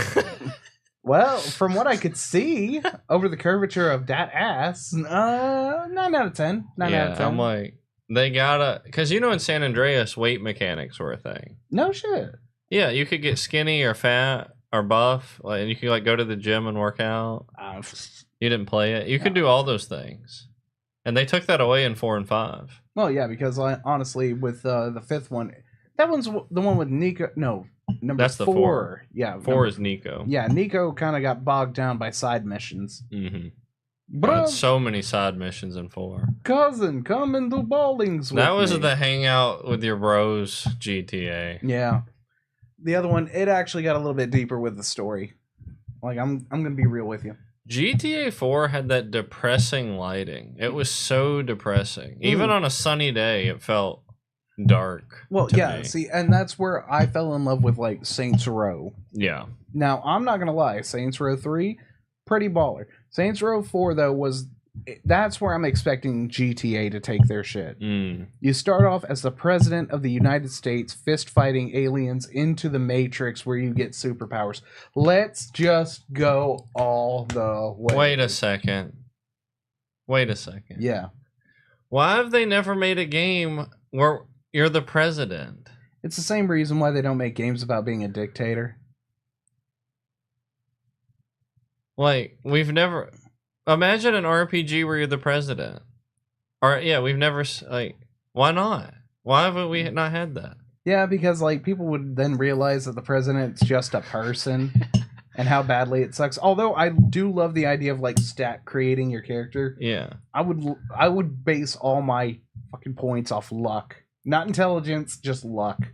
Well, from what I could see over the curvature of that ass, 9 out of 10. 9 out of 10. I'm like, they gotta, because in San Andreas, weight mechanics were a thing. No shit. Yeah, you could get skinny or fat or buff, and you could go to the gym and work out. You didn't play it. You could do all those things, and they took that away in 4 and 5. Well, yeah, because honestly, with the 5th one, that one's the one with Nico. No. That's 4. The 4. Yeah, 4 is Nico. Yeah, Nico kind of got bogged down by side missions. Mm-hmm. But so many side missions in 4. Cousin, come and do bowlings with That was me. the hangout with your bros GTA. Yeah. The other one, it actually got a little bit deeper with the story. Like, I'm gonna be real with you. GTA 4 had that depressing lighting. It was so depressing. Even on a sunny day, it felt dark. Well, yeah, see, and that's where I fell in love with Saints Row. Yeah. Now, I'm not gonna lie, Saints Row 3, pretty baller. Saints Row 4 though that's where I'm expecting GTA to take their shit. You start off as the president of the United States fist fighting aliens into the Matrix where you get superpowers. Let's just go all the way. Wait a second. Yeah. Why have they never made a game where you're the president? It's the same reason why they don't make games about being a dictator. We've never... Imagine an RPG where you're the president. We've never... why not? Why haven't we not had that? Yeah, because, people would then realize that the president's just a person and how badly it sucks. Although, I do love the idea of, stat creating your character. Yeah. I would base all my fucking points off luck. Not intelligence, just luck.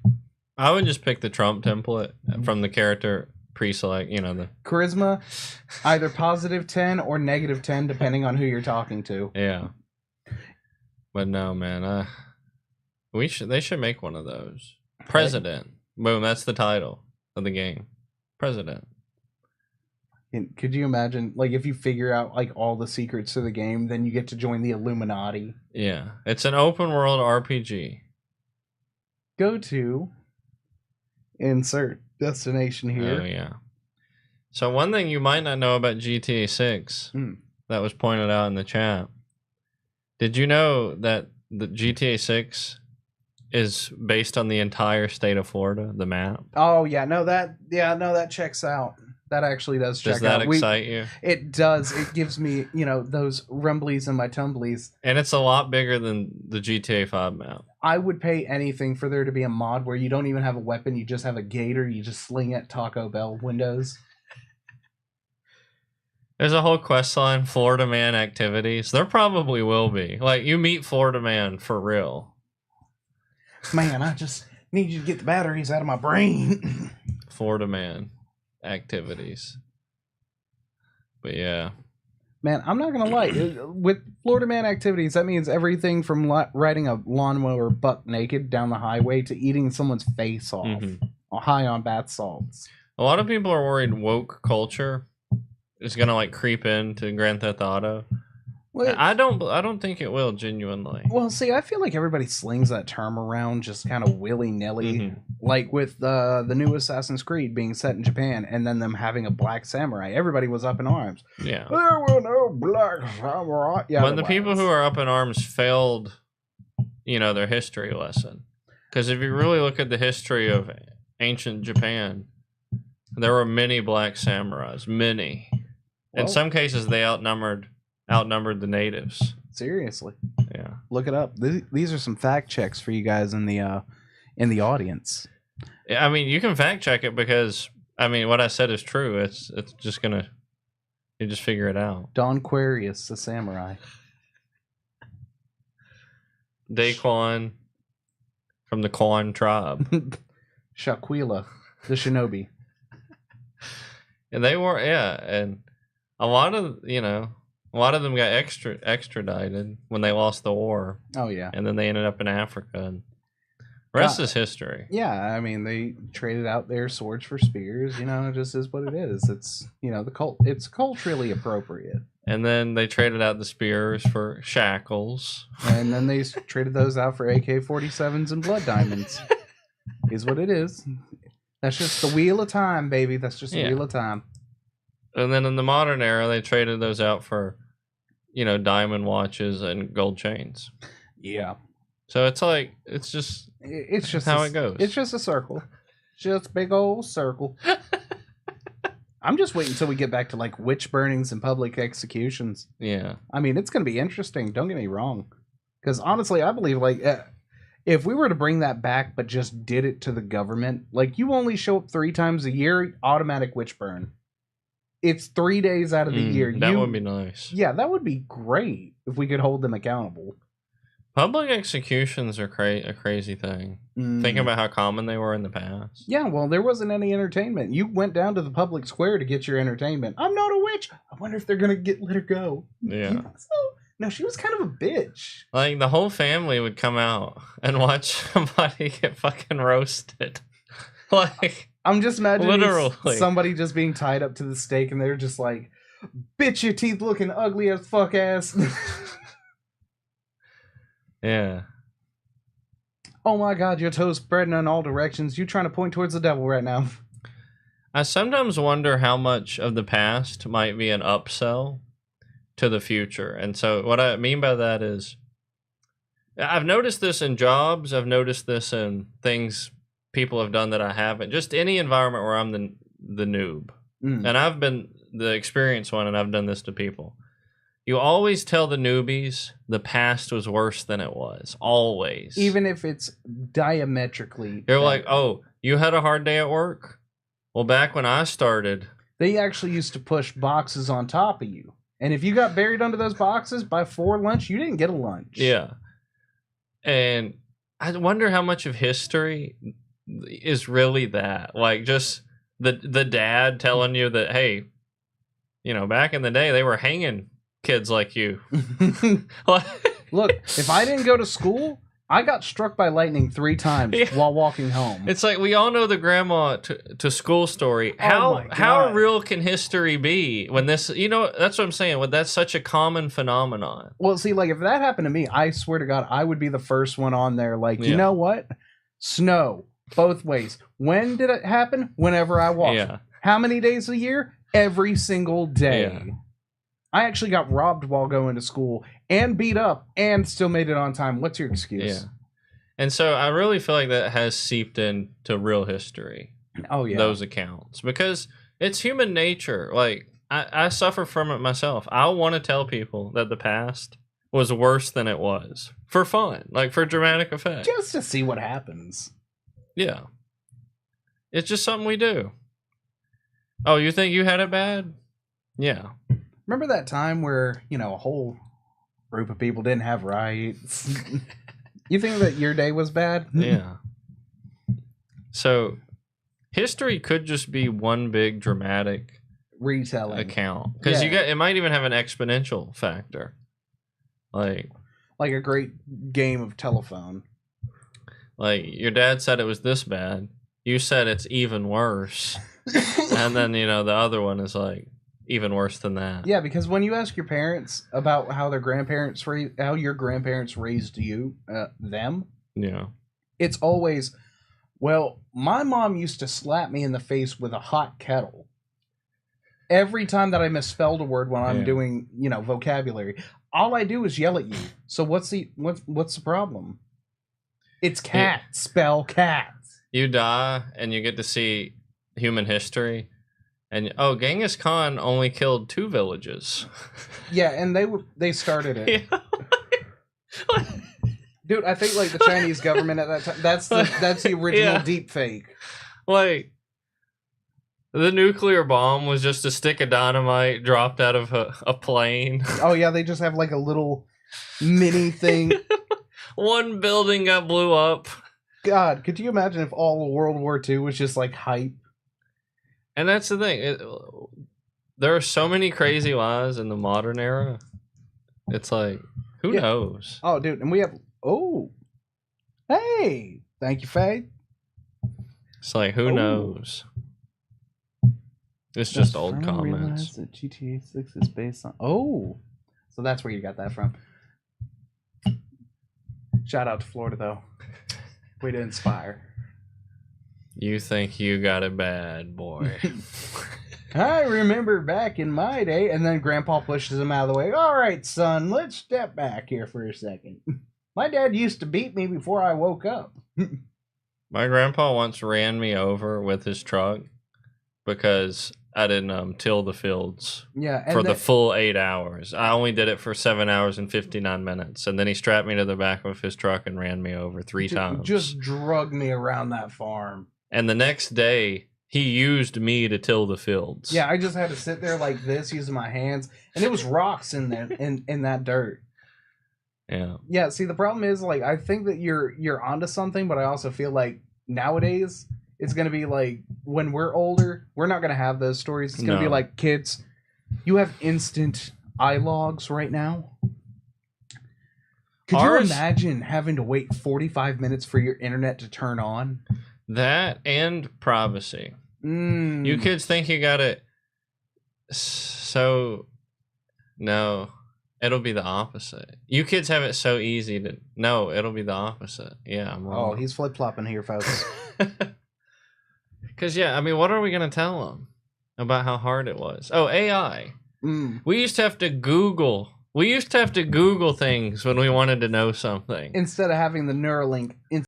I would just pick the Trump template from the character pre-select, the charisma, either positive 10 or negative 10, depending on who you're talking to. Yeah. But no, man, they should make one of those. President. Boom, that's the title of the game. President. Could you imagine, if you figure out, all the secrets to the game, then you get to join the Illuminati? Yeah. It's an open world RPG. Go to insert destination here. Oh, yeah. So one thing you might not know about GTA 6 that was pointed out in the chat. Did you know that the GTA 6 is based on the entire state of Florida, the map? Oh, yeah. That checks out. That actually does check out. Does that excite you? It does. It gives me, those rumblies in my tumblies. And it's a lot bigger than the GTA 5 map. I would pay anything for there to be a mod where you don't even have a weapon, you just have a gator, you just sling at Taco Bell windows. There's a whole quest line, Florida Man activities. There probably will be. You meet Florida Man for real. Man, I just need you to get the batteries out of my brain. Florida Man activities. But yeah. Man, I'm not gonna lie. With Florida Man activities, that means everything from riding a lawnmower buck naked down the highway to eating someone's face off, high on bath salts. A lot of people are worried woke culture is gonna like creep into Grand Theft Auto. Well, I don't think it will, genuinely. Well, see, I feel like everybody slings that term around just kind of willy-nilly. Like with the new Assassin's Creed being set in Japan and then them having a black samurai. Everybody was up in arms. Yeah. There were no black samurai. Yeah, but the people who are up in arms failed, their history lesson. Because if you really look at the history of ancient Japan, there were many black samurais. Many. In some cases, they outnumbered the natives. Seriously. Yeah. Look it up. These are some fact checks for you guys in the audience. I mean, you can fact check it because what I said is true. It's just gonna you just figure it out. Don Quarius, the samurai. Daquan from the Quan tribe. Shaquilla, the shinobi. And they were and a lot of them got extradited when they lost the war. Oh yeah. And then they ended up in Africa. And rest is history. Yeah, I mean they traded out their swords for spears. It just is what it is. It's it's culturally appropriate. And then they traded out the spears for shackles. And then they traded those out for AK-47s and blood diamonds. Is what it is. That's just the wheel of time, baby. That's just the wheel of time. And then in the modern era, they traded those out for, diamond watches and gold chains. Yeah. So it's just how it goes. It's just a circle. Just a big old circle. I'm just waiting until we get back to like witch burnings and public executions. Yeah. I mean, it's going to be interesting. Don't get me wrong. Because honestly, I believe if we were to bring that back, but just did it to the government, like you only show up 3 times a year, automatic witch burn. It's 3 days out of the year. That would be nice. Yeah, that would be great if we could hold them accountable. Public executions are a crazy thing. Think about how common they were in the past. Yeah, well, there wasn't any entertainment. You went down to the public square to get your entertainment. I'm not a witch. I wonder if they're going to let her go. Yeah. No, she was kind of a bitch. Like, the whole family would come out and watch somebody get fucking roasted. Like, I'm just imagining literally somebody just being tied up to the stake and they're just like, bitch, your teeth looking ugly as fuck ass. Yeah. Oh my god, your toes spreading in all directions. You trying to point towards the devil right now. I sometimes wonder how much of the past might be an upsell to the future. And so what I mean by that is, I've noticed this in jobs. I've noticed this in things people have done that I haven't. Just any environment where I'm the noob. And I've been the experienced one, and I've done this to people. You always tell the newbies the past was worse than it was. Always. Even if it's diametrically. They're like, oh, you had a hard day at work? Well, back when I started. They actually used to push boxes on top of you. And if you got buried under those boxes by 4 lunch, you didn't get a lunch. Yeah. And I wonder how much of history is really that. Like, just the dad telling you that, hey, back in the day, they were hanging kids like you. Look, if I didn't go to school, I got struck by lightning 3 times while walking home. It's like we all know the grandma to school story. How real can history be when this? That's what I'm saying. When that's such a common phenomenon. Well, see, like if that happened to me, I swear to God, I would be the first one on there. Like, you know what? Snow both ways. When did it happen? Whenever I walk. Yeah. How many days a year? Every single day. Yeah. I actually got robbed while going to school and beat up and still made it on time. What's your excuse? Yeah. And so I really feel like that has seeped into real history. Oh, yeah. Those accounts. Because it's human nature. Like, I suffer from it myself. I want to tell people that the past was worse than it was. For fun. Like, for dramatic effect. Just to see what happens. Yeah. It's just something we do. Oh, you think you had it bad? Yeah. Remember that time where, a whole group of people didn't have rights? You think that your day was bad? Yeah. So, history could just be one big dramatic retelling account because it might even have an exponential factor, like a great game of telephone. Like your dad said it was this bad, you said it's even worse, and then the other one is like even worse than that. Yeah, because when you ask your parents about how your grandparents raised you, them, yeah, it's always, well, my mom used to slap me in the face with a hot kettle every time that I misspelled a word when I'm doing, vocabulary. All I do is yell at you. So what's the problem? It's cat. Spell cat. You die and you get to see human history, and Genghis Khan only killed 2 villages. Yeah, and they started it. Yeah. Dude, I think like the Chinese government at that time, that's the original deep fake. Like the nuclear bomb was just a stick of dynamite dropped out of a plane. Oh yeah, they just have like a little mini thing. One building got blew up. God, could you imagine if all of World War II was just like hype? And that's the thing. There are so many crazy lies in the modern era. It's like, who knows? Oh, dude, and we have... Oh. Hey! Thank you, Faye. It's like, who knows? It's just old comments. That GTA 6 is based on... Oh! So that's where you got that from. Shout out to Florida, though. Way to inspire. You think you got it bad, boy. I remember back in my day, and then Grandpa pushes him out of the way. All right, son, let's step back here for a second. My dad used to beat me before I woke up. My grandpa once ran me over with his truck because I didn't till the fields for the full 8 hours. I only did it for 7 hours and 59 minutes. And then he strapped me to the back of his truck and ran me over 3 times. Just drug me around that farm. And the next day, he used me to till the fields. Yeah, I just had to sit there like this using my hands. And it was rocks in there, in that dirt. Yeah. Yeah, see, the problem is, like, I think that you're onto something, but I also feel like nowadays... It's going to be like, when we're older, we're not going to have those stories. It's going to be like, kids, you have instant iLogs right now. Could you imagine having to wait 45 minutes for your internet to turn on? That and privacy. You kids think you got it. So, no, it'll be the opposite. You kids have it so easy to... No, it'll be the opposite. Yeah, I'm wrong. Oh, he's flip-flopping here, folks. Because, I mean, what are we going to tell them about how hard it was? Oh, AI. We used to have to Google. We used to have to Google things when we wanted to know something. Instead of having the Neuralink